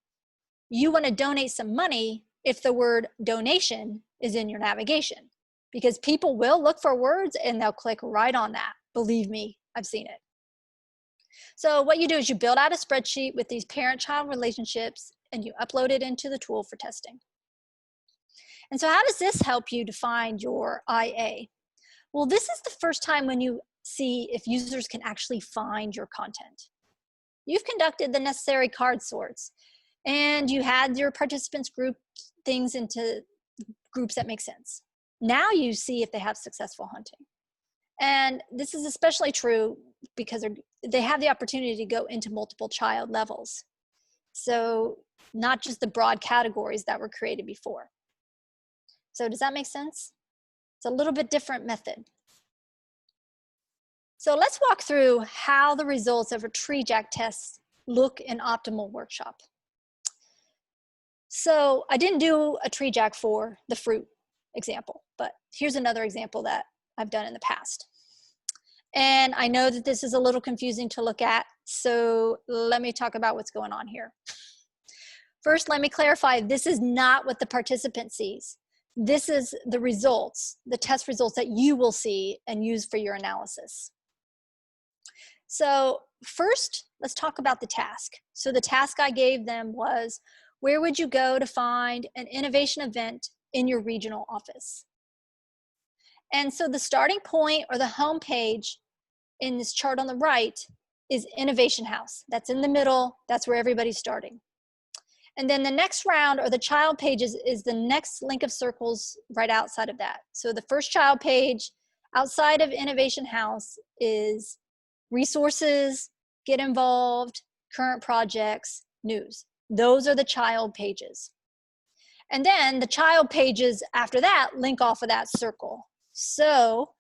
you want to donate some money if the word donation is in your navigation, because people will look for words and they'll click right on that. Believe me, I've seen it. So what you do is you build out a spreadsheet with these parent-child relationships and you upload it into the tool for testing. And so how does this help you define your IA? Well, this is the first time when you see if users can actually find your content. You've conducted the necessary card sorts and you had your participants group things into groups that make sense. Now you see if they have successful hunting. And this is especially true because they have the opportunity to go into multiple child levels. So not just the broad categories that were created before. So does that make sense? It's a little bit different method. So let's walk through how the results of a treejack test look in optimal workshop. So I didn't do a treejack for the fruit example, but here's another example that I've done in the past. And I know that this is a little confusing to look at, so let me talk about what's going on here. First, let me clarify, this is not what the participant sees. This is the results, the test results that you will see and use for your analysis. So first, let's talk about the task. So the task I gave them was, where would you go to find an innovation event in your regional office? And so the starting point or the home page in this chart on the right is Innovation House. That's in the middle, that's where everybody's starting. And then the next round or the child page is the next link of circles right outside of that. So the first child page outside of Innovation House is resources, get involved, current projects, news. Those are the child pages. And then the child pages after that link off of that circle. So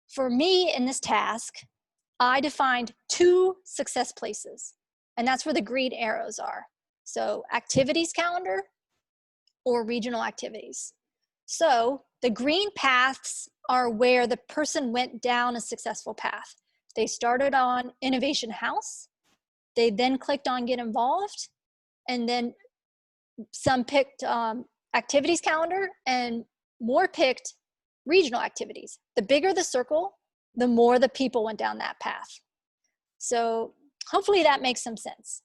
for me in this task, I defined 2 success places, and that's where the green arrows are. So activities calendar or regional activities. So the green paths are where the person went down a successful path. They started on Innovation House, they then clicked on Get Involved, and then some picked activities calendar and more picked regional activities. The bigger the circle, the more the people went down that path. So hopefully that makes some sense.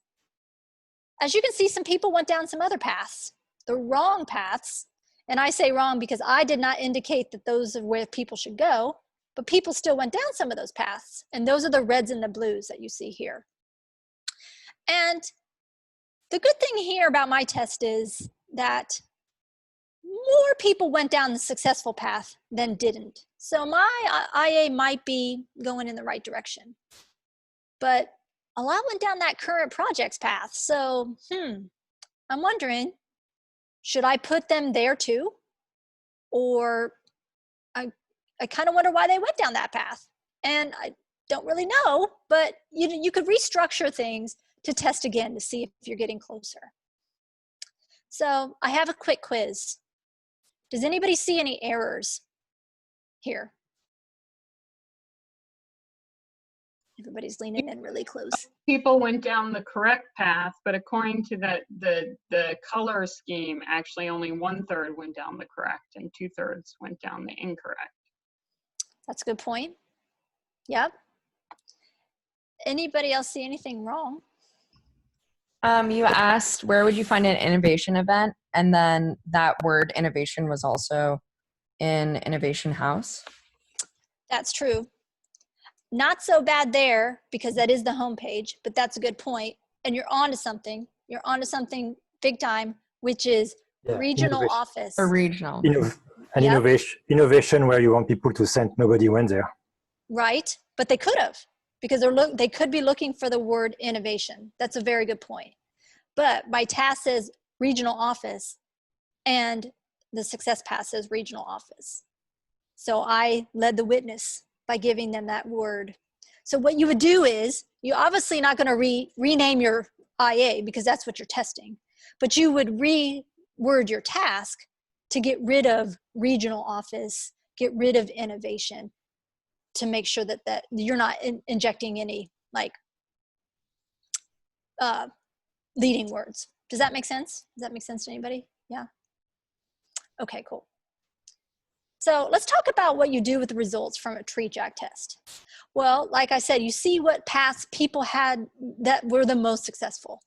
As you can see, some people went down some other paths, the wrong paths. And I say wrong because I did not indicate that those are where people should go, but people still went down some of those paths. And those are the reds and the blues that you see here. And the good thing here about my test is that more people went down the successful path than didn't. So my IA might be going in the right direction. But a lot went down that current projects path. So, I'm wondering, should I put them there too? Or I kind of wonder why they went down that path. And I don't really know, but you could restructure things to test again to see if you're getting closer. So I have a quick quiz. Does anybody see any errors here? Everybody's leaning in really close. People went down the correct path, but according to the color scheme, actually only 1/3 went down the correct and 2/3 went down the incorrect. That's a good point. Yep. Anybody else see anything wrong? You asked where would you find an innovation event, and then that word innovation was also in Innovation House. That's true. Not so bad there because that is the homepage, but that's a good point. And you're on to something. You're on to something big time, which is regional innovation. office. Or regional. Yep. Innovation where you want people to send, nobody went there. Right, but they could have, because they could be looking for the word innovation. That's a very good point. But my task says regional office, and the success path says regional office. So I led the witness by giving them that word. So what you would do is, you're obviously not going to rename your IA because that's what you're testing, but you would reword your task to get rid of regional office, get rid of innovation, to make sure that you're not injecting any like leading words. Does that make sense? Does that make sense to anybody? Yeah. Okay, cool. So let's talk about what you do with the results from a treejack test. Well, like I said, you see what paths people had that were the most successful.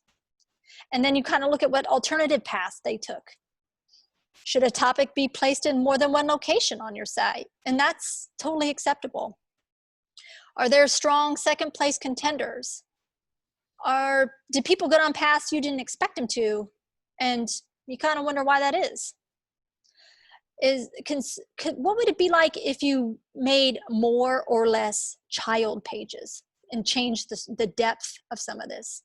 And then you kind of look at what alternative paths they took. Should a topic be placed in more than one location on your site? And that's totally acceptable. Are there strong second place contenders? Did people get on paths you didn't expect them to? And you kind of wonder why that is. What would it be like if you made more or less child pages and changed the depth of some of this?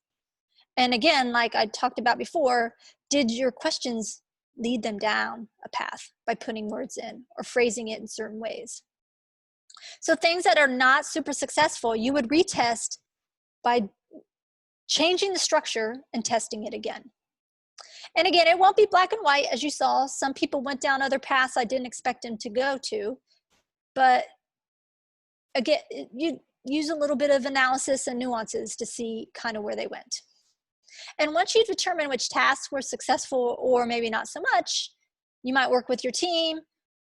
And again, like I talked about before, did your questions lead them down a path by putting words in or phrasing it in certain ways? So things that are not super successful, you would retest by changing the structure and testing it again. And again, it won't be black and white. As you saw, some people went down other paths I didn't expect them to go to. But again, you use a little bit of analysis and nuances to see kind of where they went. And once you determine which tasks were successful or maybe not so much, you might work with your team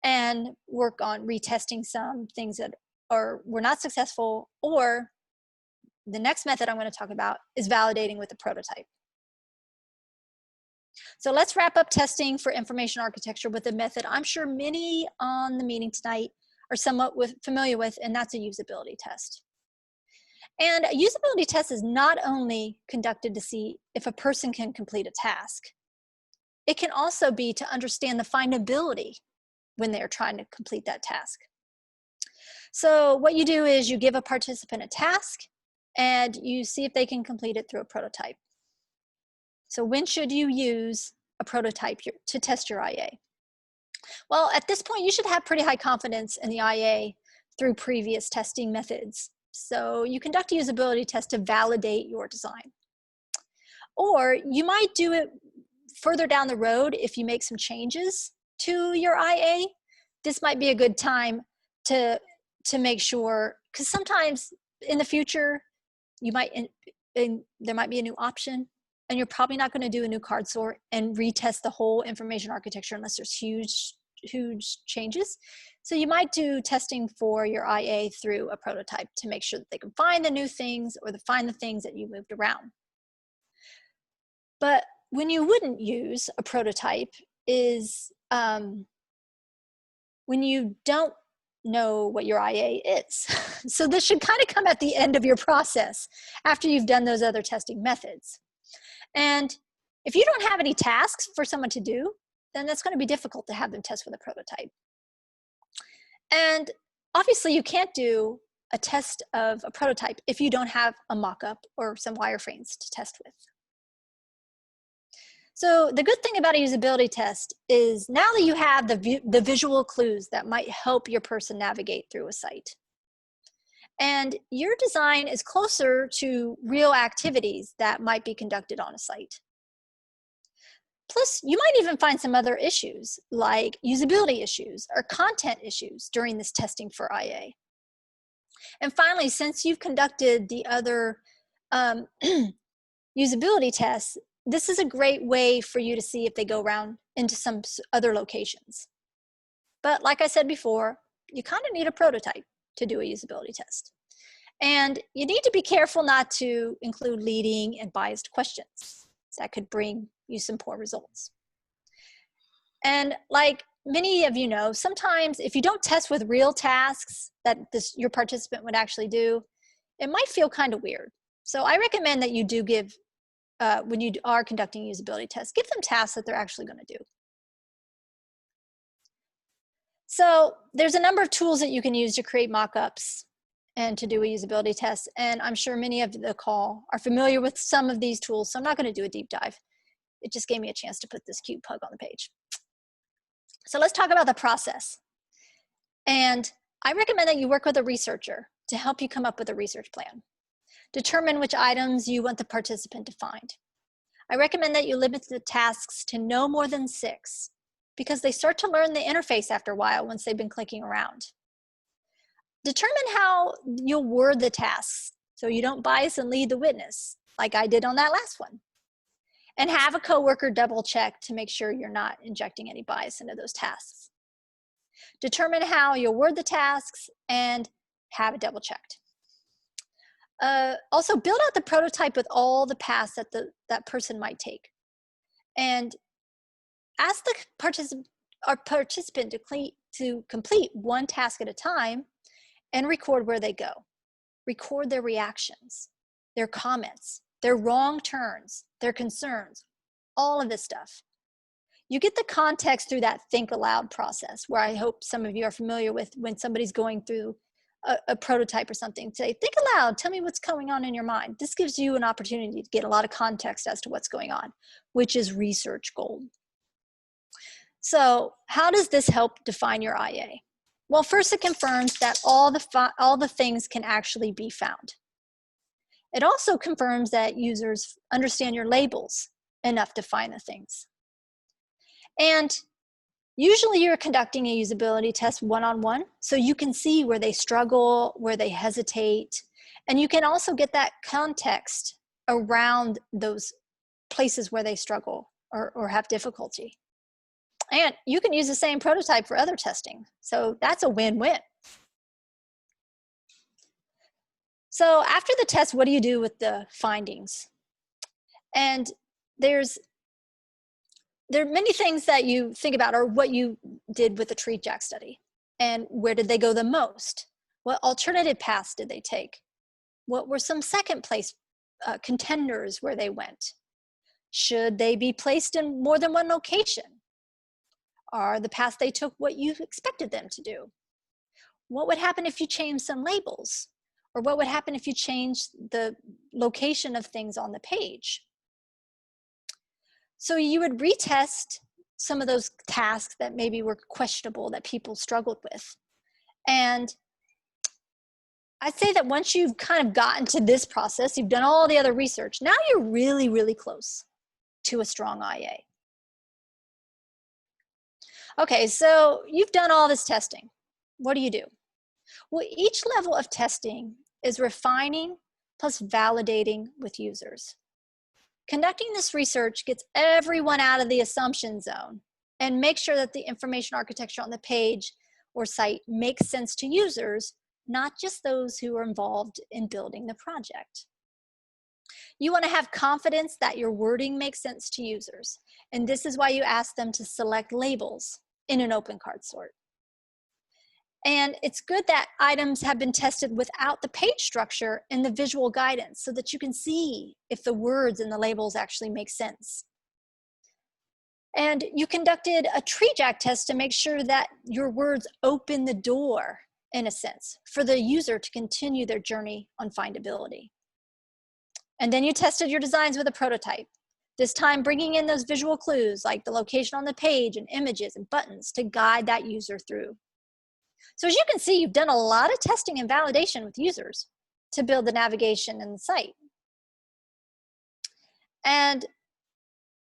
and work on retesting some things that were not successful, or the next method I'm going to talk about is validating with a prototype. So let's wrap up testing for information architecture with a method I'm sure many on the meeting tonight are somewhat familiar with, and that's a usability test. And a usability test is not only conducted to see if a person can complete a task, it can also be to understand the findability when they're trying to complete that task. So what you do is you give a participant a task and you see if they can complete it through a prototype. So when should you use a prototype to test your IA? Well, at this point, you should have pretty high confidence in the IA through previous testing methods. So you conduct a usability test to validate your design. Or you might do it further down the road if you make some changes to your IA. This might be a good time to make sure, because sometimes in the future, there might be a new option, and you're probably not going to do a new card sort and retest the whole information architecture unless there's huge changes. So you might do testing for your IA through a prototype to make sure that they can find the new things or find the things that you moved around. But when you wouldn't use a prototype is when you don't know what your IA is. So this should kind of come at the end of your process after you've done those other testing methods. And if you don't have any tasks for someone to do, then that's going to be difficult to have them test with a prototype. And obviously you can't do a test of a prototype if you don't have a mock-up or some wireframes to test with. So the good thing about a usability test is now that you have the visual clues that might help your person navigate through a site, and your design is closer to real activities that might be conducted on a site. Plus, you might even find some other issues like usability issues or content issues during this testing for IA. And finally, since you've conducted the other usability tests, this is a great way for you to see if they go around into some other locations. But like I said before, you kind of need a prototype to do a usability test. And you need to be careful not to include leading and biased questions. That could bring you some poor results. And like many of you know, sometimes if you don't test with real tasks that your participant would actually do, it might feel kind of weird. So I recommend that you do give, when you are conducting usability tests, give them tasks that they're actually going to do. So there's a number of tools that you can use to create mock-ups and to do a usability test. And I'm sure many of the call are familiar with some of these tools, so I'm not going to do a deep dive. It just gave me a chance to put this cute pug on the page. So let's talk about the process. And I recommend that you work with a researcher to help you come up with a research plan. Determine which items you want the participant to find. I recommend that you limit the tasks to no more than 6 because they start to learn the interface after a while once they've been clicking around. Determine how you'll word the tasks so you don't bias and lead the witness like I did on that last one. And have a coworker double check to make sure you're not injecting any bias into those tasks. Determine how you'll word the tasks and have it double checked. Also build out the prototype with all the paths that that person might take. And ask the participant to complete one task at a time and record where they go. Record their reactions, their comments, their wrong turns, their concerns, all of this stuff. You get the context through that think aloud process where I hope some of you are familiar with when somebody's going through a prototype or something. Say, think aloud, tell me what's going on in your mind. This gives you an opportunity to get a lot of context as to what's going on, which is research gold. So how does this help define your IA? Well, first it confirms that all the things can actually be found. It also confirms that users understand your labels enough to find the things. And usually you're conducting a usability test one-on-one, so you can see where they struggle, where they hesitate, and you can also get that context around those places where they struggle or have difficulty. And you can use the same prototype for other testing, so that's a win-win. So after the test, what do you do with the findings? And there are many things that you think about, or what you did with the treejack study. And where did they go the most? What alternative paths did they take? What were some second place contenders where they went? Should they be placed in more than one location? Are the paths they took what you expected them to do? What would happen if you changed some labels? Or what would happen if you changed the location of things on the page? So you would retest some of those tasks that maybe were questionable, that people struggled with. And I'd say that once you've kind of gotten to this process, you've done all the other research, now you're really, really close to a strong IA. Okay, so you've done all this testing. What do you do? Well, each level of testing is refining plus validating with users. Conducting this research gets everyone out of the assumption zone and makes sure that the information architecture on the page or site makes sense to users, not just those who are involved in building the project. You want to have confidence that your wording makes sense to users, and this is why you ask them to select labels in an open card sort. And it's good that items have been tested without the page structure and the visual guidance so that you can see if the words and the labels actually make sense. And you conducted a treejack test to make sure that your words open the door, in a sense, for the user to continue their journey on findability. And then you tested your designs with a prototype, this time bringing in those visual clues like the location on the page and images and buttons to guide that user through. So as you can see, you've done a lot of testing and validation with users to build the navigation and the site. And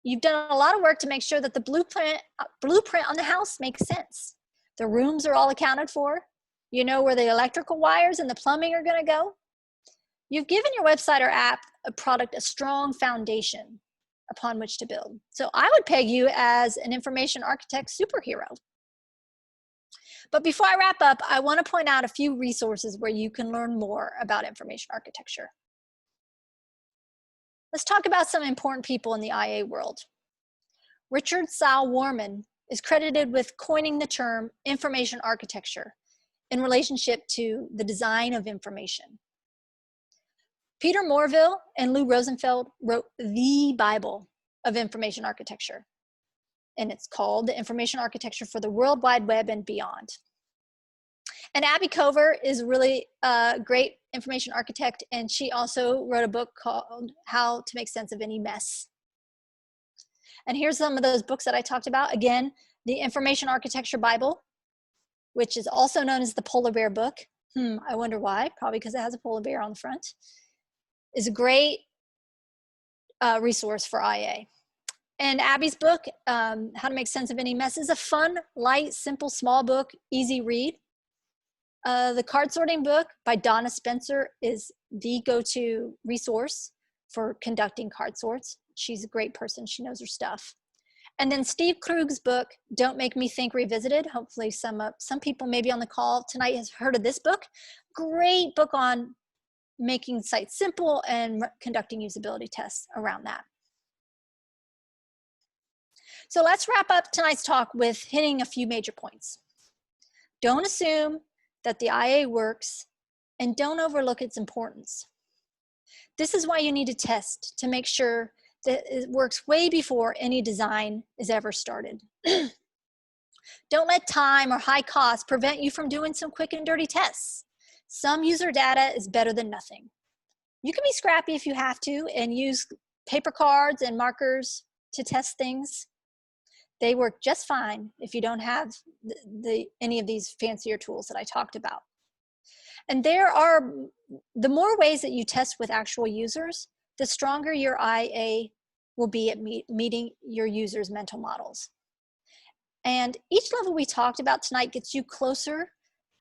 You've done a lot of work to make sure that the blueprint on the house makes sense. The rooms are all accounted for. You know where the electrical wires and the plumbing are going to go. You've given your website or app a product a strong foundation upon which to build. So I would peg you as an information architect superhero. But before I wrap up, I want to point out a few resources where you can learn more about information architecture. Let's talk about some important people in the IA world. Richard Sal Warman is credited with coining the term information architecture in relationship to the design of information. Peter Morville and Lou Rosenfeld wrote the Bible of information architecture, and it's called The Information Architecture for the World Wide Web and Beyond. And Abby Cover is really a great information architect, and she also wrote a book called How to Make Sense of Any Mess. And here's some of those books that I talked about. Again, The Information Architecture Bible, which is also known as the Polar Bear book. I wonder why, probably because it has a polar bear on the front. Is a great resource for IA. And Abby's book, How to Make Sense of Any Mess, is a fun, light, simple, small book, easy read. The card sorting book by Donna Spencer is the go-to resource for conducting card sorts. She's a great person. She knows her stuff. And then Steve Krug's book, Don't Make Me Think Revisited. Hopefully some people maybe on the call tonight has heard of this book. Great book on making sites simple and conducting usability tests around that. So let's wrap up tonight's talk with hitting a few major points. Don't assume that the IA works, and don't overlook its importance. This is why you need to test to make sure that it works way before any design is ever started. Don't let time or high cost prevent you from doing some quick and dirty tests. Some user data is better than nothing. You can be scrappy if you have to and use paper cards and markers to test things. They work just fine if you don't have any of these fancier tools that I talked about. And the more ways that you test with actual users, the stronger your IA will be at meeting your users' mental models. And each level we talked about tonight gets you closer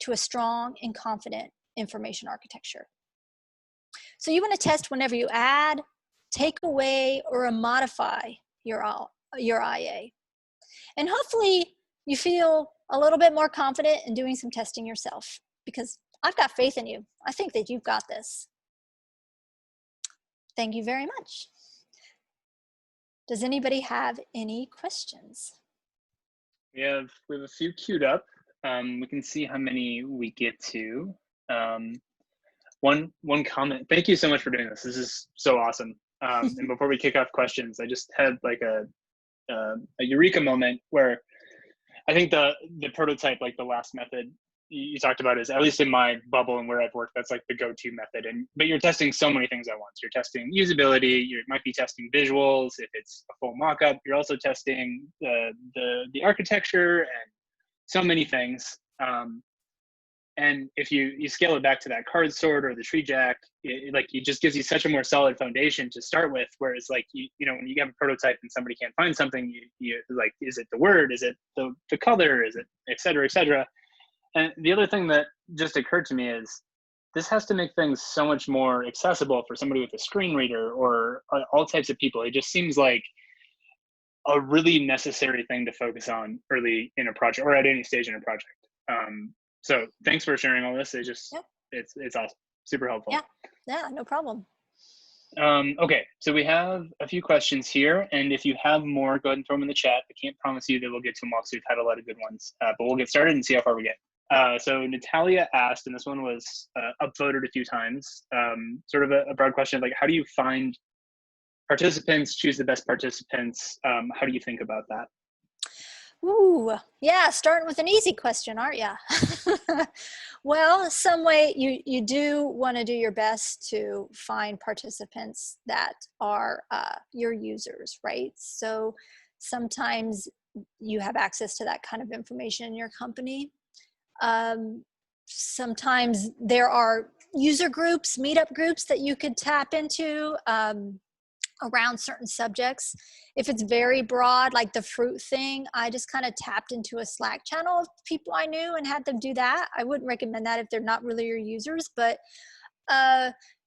to a strong and confident information architecture. So you want to test whenever you add, take away, or modify your IA. And hopefully you feel a little bit more confident in doing some testing yourself, because I've got faith in you. I think that you've got this. Thank you very much. Does anybody have any questions? We have a few queued up. We can see how many we get to. One comment. Thank you so much for doing this. This is so awesome. And before we kick off questions, I just had like a eureka moment where I think the prototype, like the last method you talked about, is, at least in my bubble and where I've worked, that's like the go-to method. But you're testing so many things at once. You're testing usability. You might be testing visuals. If it's a full mock-up, you're also testing the architecture and so many things. And if you scale it back to that card sort or the treejack, it just gives you such a more solid foundation to start with. Whereas like, you know, when you have a prototype and somebody can't find something, you like, is it the word? Is it the color? Is it et cetera, et cetera? And the other thing that just occurred to me is this has to make things so much more accessible for somebody with a screen reader or all types of people. It just seems like a really necessary thing to focus on early in a project or at any stage in a project. So thanks for sharing all this. It's awesome, super helpful. Yeah, no problem. Okay, so we have a few questions here, and if you have more, go ahead and throw them in the chat. I can't promise you that we'll get to them all, because we've had a lot of good ones, but we'll get started and see how far we get. So Natalia asked, and this one was upvoted a few times, sort of a broad question of like, how do you find participants, choose the best participants? How do you think about that? Ooh, yeah, starting with an easy question, aren't you? Well, some way you do want to do your best to find participants that are your users, right? So sometimes you have access to that kind of information in your company. Sometimes there are user groups, meetup groups that you could tap into. around certain subjects. If it's very broad, like the fruit thing, I just kind of tapped into a Slack channel of people I knew and had them do that. I wouldn't recommend that if they're not really your users, but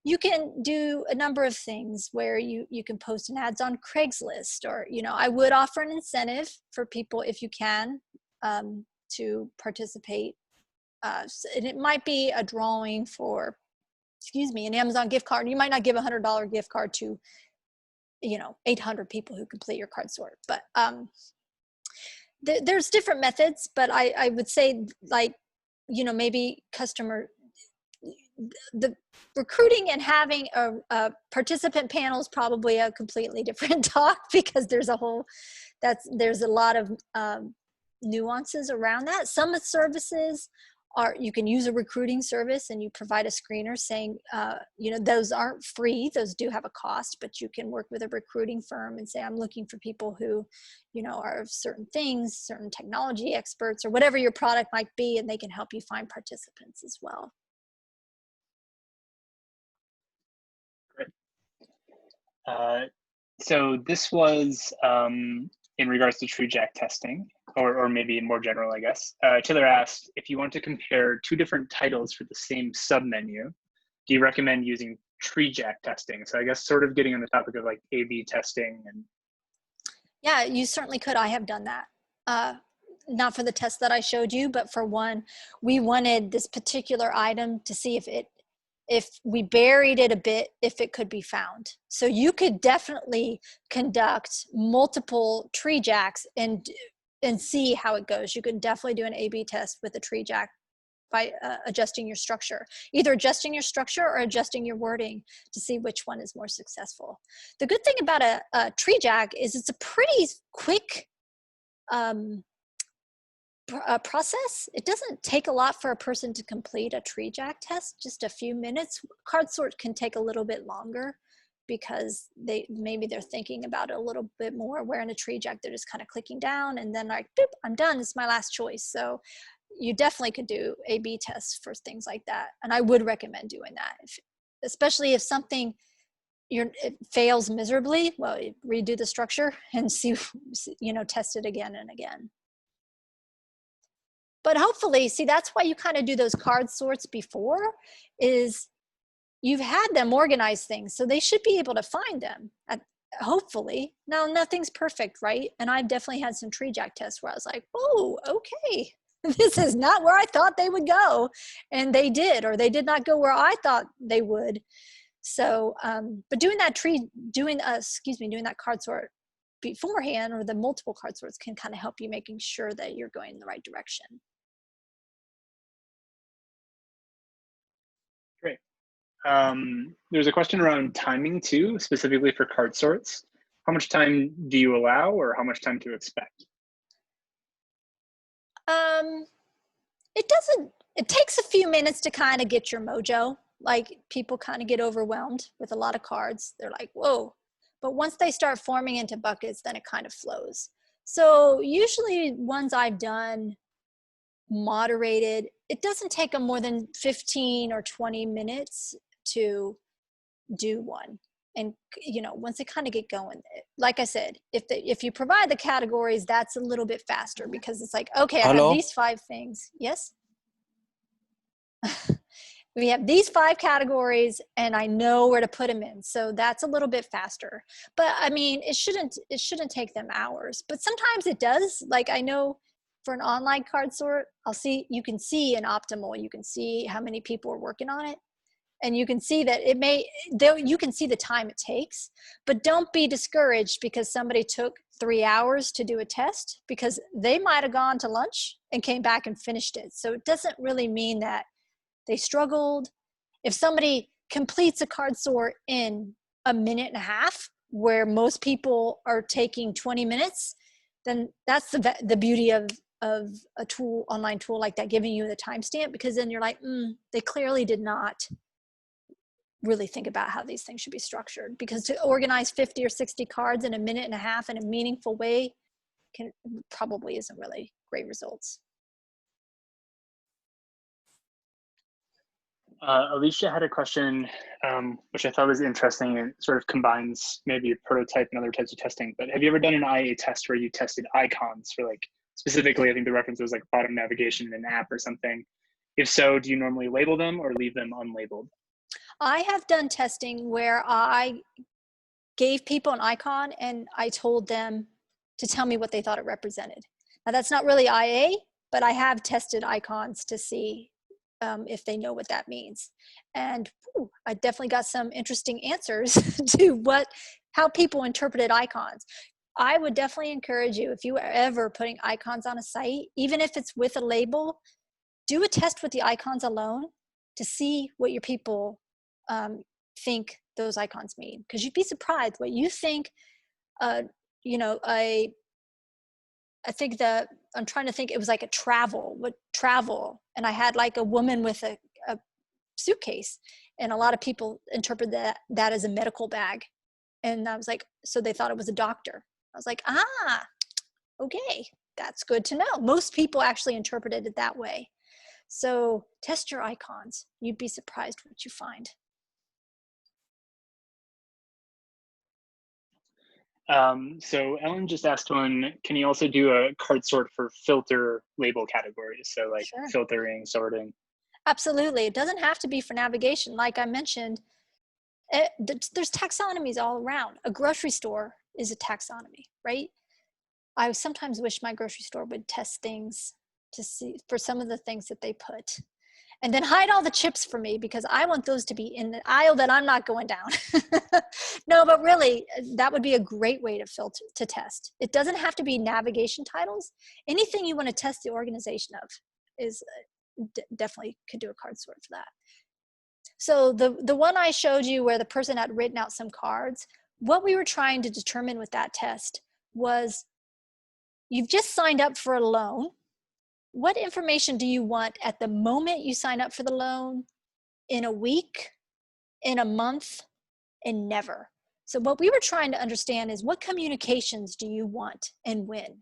you can do a number of things where you can post an ads on Craigslist, or, you know, I would offer an incentive for people if you can to participate. And it might be a drawing for, excuse me, an Amazon gift card. You might not give a $100 gift card to, you know, 800 people who complete your card sort, but there's different methods. But I would say, like, you know, maybe the recruiting and having a participant panel is probably a completely different talk, because there's a lot of nuances around that. Some services are, you can use a recruiting service and you provide a screener saying, you know, those aren't free, those do have a cost, but you can work with a recruiting firm and say, I'm looking for people who, you know, are of certain things, certain technology experts, or whatever your product might be, and they can help you find participants as well. So this was in regards to treejack testing, or maybe more general, I guess. Taylor asked, if you want to compare two different titles for the same submenu, do you recommend using treejack testing? So I guess sort of getting on the topic of like A/B testing. And yeah, you certainly could. I have done that. Not for the test that I showed you, but for one, we wanted this particular item to see if we buried it a bit, if it could be found. So you could definitely conduct multiple tree jacks and see how it goes. You can definitely do an A/B test with a tree jack by adjusting your structure, either adjusting your structure or adjusting your wording to see which one is more successful. The good thing about a tree jack is it's a pretty quick process. It doesn't take a lot for a person to complete a tree jack test, just a few minutes. Card sort can take a little bit longer because maybe they're thinking about it a little bit more, where in a tree jack they're just kind of clicking down and then like, boop, I'm done, it's my last choice. So you definitely could do A/B tests for things like that, and I would recommend doing that, especially if something it fails miserably. Well, redo the structure and see, you know, test it again and again. But hopefully, see, that's why you kind of do those card sorts before, is you've had them organize things, so they should be able to find them, hopefully. Now, nothing's perfect, right? And I've definitely had some tree jack tests where I was like, oh, okay, this is not where I thought they would go. And they did, or they did not go where I thought they would. So, but doing that card sort beforehand, or the multiple card sorts, can kind of help you making sure that you're going in the right direction. great. There's a question around timing too, specifically for card sorts. How much time do you allow, or how much time to expect? It takes a few minutes to kind of get your mojo. Like, people kind of get overwhelmed with a lot of cards. They're like, whoa. But once they start forming into buckets, then it kind of flows. So usually ones I've done moderated, it doesn't take them more than 15 or 20 minutes to do one. And, you know, once they kind of get going, like I said, if you provide the categories, that's a little bit faster, because it's like, okay, I have these 5 things. Yes. We have these 5 categories and I know where to put them in. So that's a little bit faster. But I mean, it shouldn't take them hours, but sometimes it does. Like, I know for an online card sort, you can see an optimal, you can see how many people are working on it. And you can see that you can see the time it takes, but don't be discouraged because somebody took 3 hours to do a test, because they might've gone to lunch and came back and finished it. So it doesn't really mean that they struggled. If somebody completes a card sort in a minute and a half, where most people are taking 20 minutes, then that's the beauty of a online tool like that, giving you the timestamp, because then you're like, they clearly did not really think about how these things should be structured, because to organize 50 or 60 cards in a minute and a half in a meaningful way probably isn't really great results. Alicia had a question, which I thought was interesting and sort of combines maybe a prototype and other types of testing. But have you ever done an IA test where you tested icons for like, specifically, I think the reference was like bottom navigation in an app or something. If so, do you normally label them or leave them unlabeled? I have done testing where I gave people an icon and I told them to tell me what they thought it represented. Now that's not really IA, but I have tested icons to see if they know what that means. And I definitely got some interesting answers to how people interpreted icons. I would definitely encourage you, if you are ever putting icons on a site, even if it's with a label, do a test with the icons alone to see what your people think those icons mean. Because you'd be surprised what you think, you know, I think that I'm trying to think, it was like a travel, and I had like a woman with a suitcase, and a lot of people interpret that as a medical bag. And I was like, so they thought it was a doctor. I was like, okay, that's good to know. Most people actually interpreted it that way. So test your icons. You'd be surprised what you find. So Ellen just asked one, can you also do a card sort for filter label categories? So like Sure. filtering, sorting. Absolutely. It doesn't have to be for navigation. Like I mentioned, there's taxonomies all around. A grocery store is a taxonomy, right? I sometimes wish my grocery store would test things to see for some of the things that they put. And then hide all the chips for me, because I want those to be in the aisle that I'm not going down. No, but really, that would be a great way to test. It doesn't have to be navigation titles. Anything you want to test the organization of is definitely could do a card sort for that. So the one I showed you where the person had written out some cards, what we were trying to determine with that test was, you've just signed up for a loan. What information do you want at the moment you sign up for the loan, in a week, in a month, and never? So what we were trying to understand is, what communications do you want and when?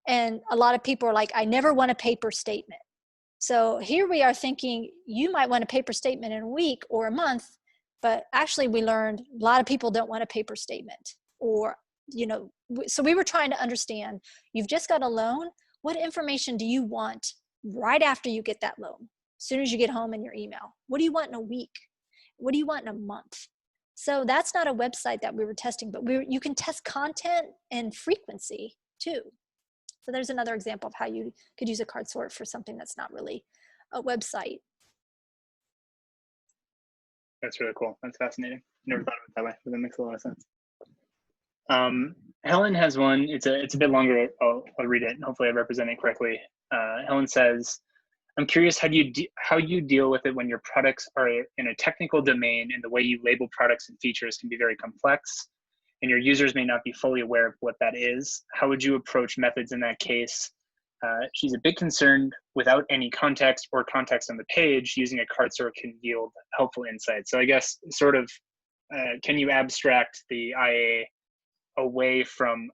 And a lot of people are like, I never want a paper statement. So here we are thinking you might want a paper statement in a week or a month, but actually we learned a lot of people don't want a paper statement. Or, you know, so we were trying to understand, you've just got a loan. What information do you want right after you get that loan? As soon as you get home in your email, what do you want in a week? What do you want in a month? So that's not a website that we were testing, but you can test content and frequency too. So there's another example of how you could use a card sort for something that's not really a website. That's really cool. That's fascinating. Never thought of it that way, but that makes a lot of sense. Helen has one. It's a bit longer. I'll read it and hopefully I represent it correctly. Helen says, I'm curious how you deal with it when your products are in a technical domain and the way you label products and features can be very complex and your users may not be fully aware of what that is. How would you approach methods in that case? She's a bit concerned without any context or context on the page, using a card sort can yield helpful insights. So I guess sort of, can you abstract the IA away from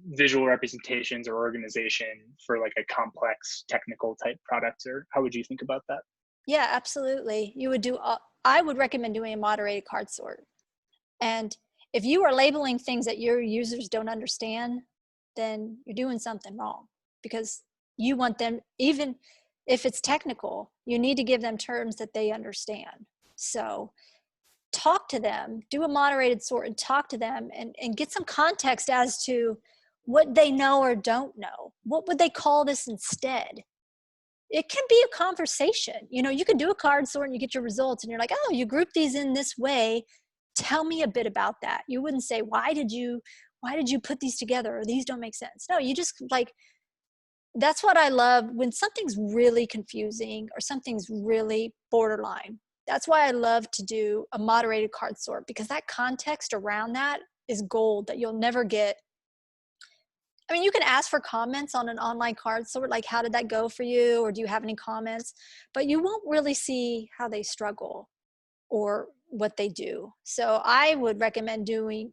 visual representations or organization for like a complex technical type product, or how would you think about that? Yeah, absolutely. I would recommend doing a moderated card sort. And if you are labeling things that your users don't understand, then you're doing something wrong, because you want them, even if it's technical, you need to give them terms that they understand. So talk to them, do a moderated sort and talk to them and get some context as to what they know or don't know. What would they call this instead? It can be a conversation. You know, you can do a card sort and you get your results and you're like, oh, you group these in this way. Tell me a bit about that. You wouldn't say, why did you put these together? Or these don't make sense. No, you just like, that's what I love when something's really confusing or something's really borderline. That's why I love to do a moderated card sort, because that context around that is gold that you'll never get. I mean, you can ask for comments on an online card sort, like how did that go for you? Or do you have any comments? But you won't really see how they struggle or what they do. So I would recommend doing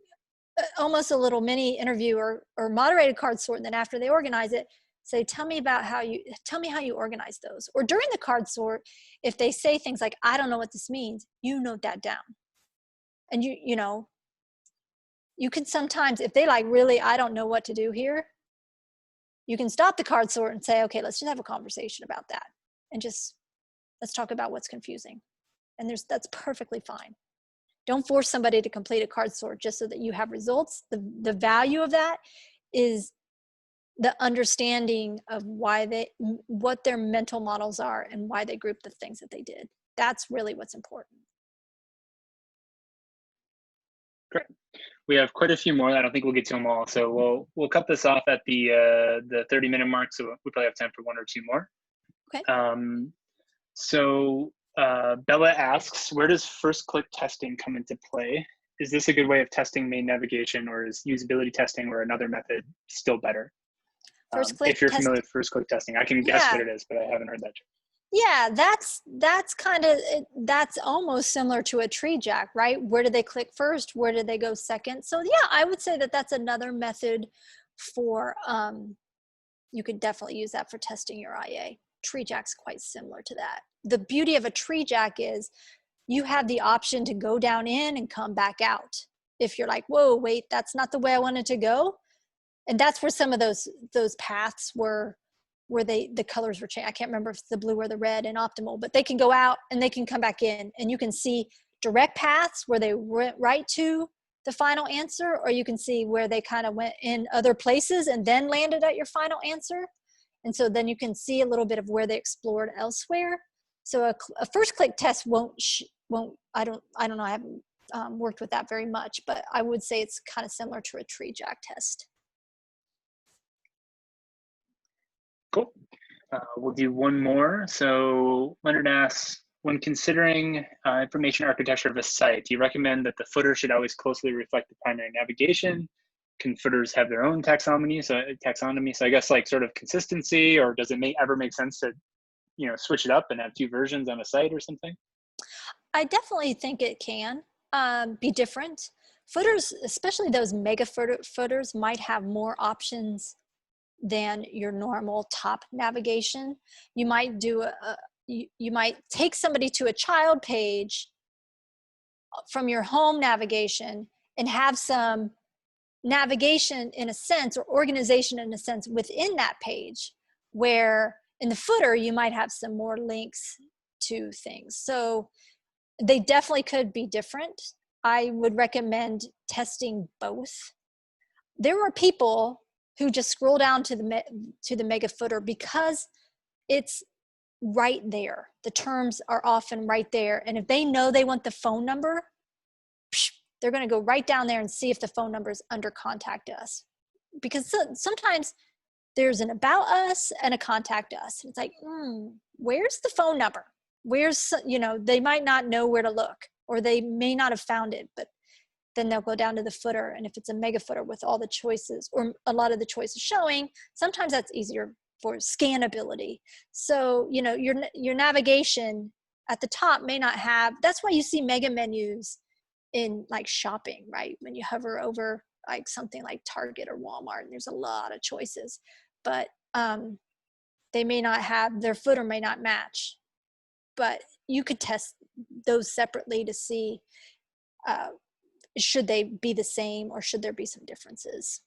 almost a little mini interview or moderated card sort. And then after they organize it, Say, tell me how you organize those. Or during the card sort, if they say things like, I don't know what this means, you note that down. And you know, you can sometimes, if they like, really, I don't know what to do here, you can stop the card sort and say, okay, let's just have a conversation about that. And just, let's talk about what's confusing. And that's perfectly fine. Don't force somebody to complete a card sort just so that you have results. The value of that is the understanding of what their mental models are and why they grouped the things that they did. That's really what's important. Great. We have quite a few more. I don't think we'll get to them all. So we'll cut this off at the 30-minute mark. So we probably have time for one or two more. Okay. Bella asks, where does first click testing come into play? Is this a good way of testing main navigation, or is usability testing or another method still better? If you're familiar with first click testing, I can guess what it is, but I haven't heard that. Yeah, that's almost similar to a treejack, right? Where do they click first? Where do they go second? So yeah, I would say that's another method for, you could definitely use that for testing your IA. Treejack's quite similar to that. The beauty of a treejack is you have the option to go down in and come back out. If you're like, whoa, wait, that's not the way I wanted to go. And that's where some of those paths were, where the colors were changed. I can't remember if it's the blue or the red in optimal, but they can go out and they can come back in, and you can see direct paths where they went right to the final answer, or you can see where they kind of went in other places and then landed at your final answer. And so then you can see a little bit of where they explored elsewhere. So a first click test I don't know, I haven't worked with that very much, but I would say it's kind of similar to a treejack test. Cool. We'll do one more. So Leonard asks, when considering information architecture of a site, do you recommend that the footer should always closely reflect the primary navigation? Can footers have their own taxonomy? So I guess like sort of consistency, or does it ever make sense to, switch it up and have two versions on a site or something? I definitely think it can be different. Footers, especially those mega footers, might have more options than your normal top navigation. You might do you might take somebody to a child page from your home navigation and have some navigation in a sense, or organization in a sense, within that page, where in the footer you might have some more links to things. So they definitely could be different. I would recommend testing both. There are people who just scroll down to the mega footer because it's right there. The terms are often right there. And if they know they want the phone number, they're going to go right down there and see if the phone number is under contact us. Because sometimes there's an about us and a contact us. It's like, where's the phone number? Where's, they might not know where to look, or they may not have found it, but then they'll go down to the footer. And if it's a mega footer with all the choices, or a lot of the choices showing, sometimes that's easier for scannability. So, your navigation at the top may not have, that's why you see mega menus in like shopping, right? When you hover over like something like Target or Walmart, and there's a lot of choices, but they may not have, their footer may not match, but you could test those separately to see, should they be the same, or should there be some differences?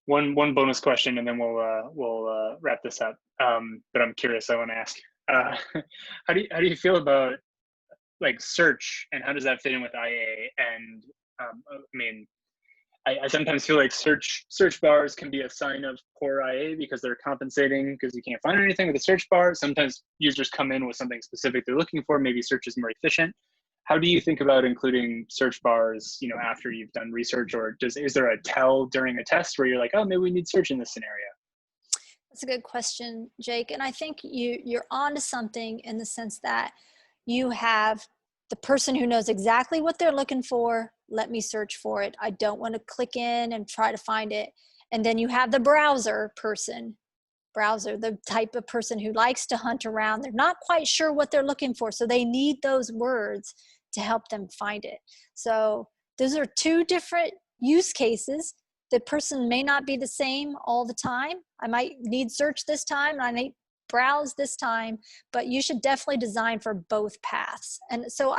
One bonus question, and then we'll wrap this up. But I'm curious. I want to ask, how do you feel about like search, and how does that fit in with IA? And I sometimes feel like search bars can be a sign of poor IA because they're compensating because you can't find anything with a search bar. Sometimes users come in with something specific they're looking for. Maybe search is more efficient. How do you think about including search bars, after you've done research, or is there a tell during a test where you're like, oh, maybe we need search in this scenario? That's a good question, Jake. And I think you're onto something in the sense that you have the person who knows exactly what they're looking for. Let me search for it. I don't want to click in and try to find it. And then you have the browser, the type of person who likes to hunt around. They're not quite sure what they're looking for, so they need those words to help them find it. So those are two different use cases. The person may not be the same all the time. I might need search this time, and I might browse this time, but you should definitely design for both paths. And so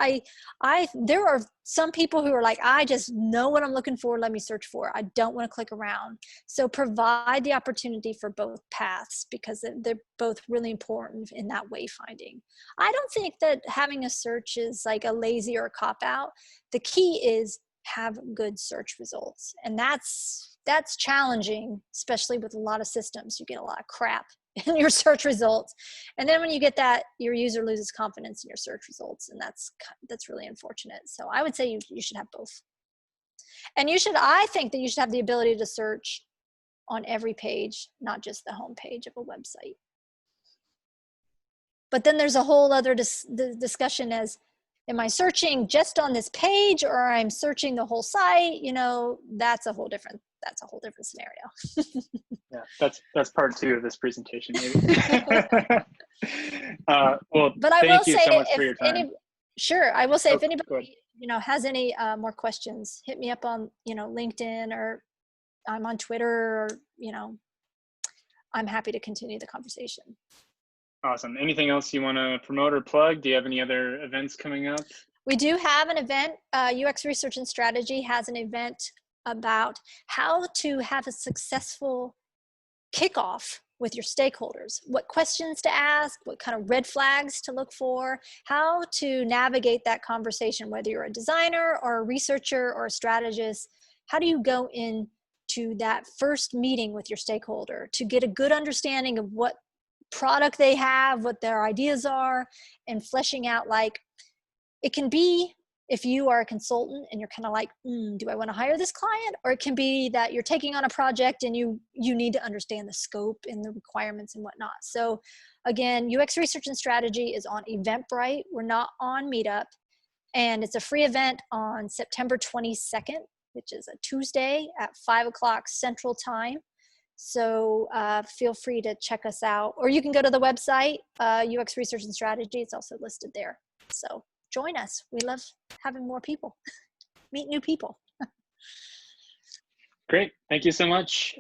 there are some people who are like, I just know what I'm looking for, let me search for it. I don't want to click around. So provide the opportunity for both paths, because they're both really important in that wayfinding. I don't think that having a search is like a lazy or a cop-out. The key is have good search results. And that's challenging, especially with a lot of systems. You get a lot of crap in your search results. And then when you get that, your user loses confidence in your search results. And that's really unfortunate. So I would say you should have both. And I think that you should have the ability to search on every page, not just the home page of a website. But then there's a whole other discussion as, am I searching just on this page, or I'm searching the whole site? You know, that's a whole different scenario. Yeah, that's part 2 of this presentation. Maybe. Well, but I thank will you say, so much for your time. Sure, I will say, if Go anybody ahead. has any more questions, hit me up on LinkedIn, or I'm on Twitter, or I'm happy to continue the conversation. Awesome. Anything else you want to promote or plug? Do you have any other events coming up? We do have an event. UX Research and Strategy has an event about how to have a successful kickoff with your stakeholders, what questions to ask, what kind of red flags to look for, how to navigate that conversation, whether you're a designer or a researcher or a strategist. How do you go into that first meeting with your stakeholder to get a good understanding of what product they have, what their ideas are, and fleshing out, like, it can be, if you are a consultant and you're kind of like, do I want to hire this client? Or it can be that you're taking on a project and you need to understand the scope and the requirements and whatnot. So again, UX Research and Strategy is on Eventbrite. We're not on Meetup. And it's a free event on September 22nd, which is a Tuesday at 5 o'clock Central Time. So feel free to check us out. Or you can go to the website, UX Research and Strategy. It's also listed there. So join us. We love having more people, meet new people. Great. Thank you so much.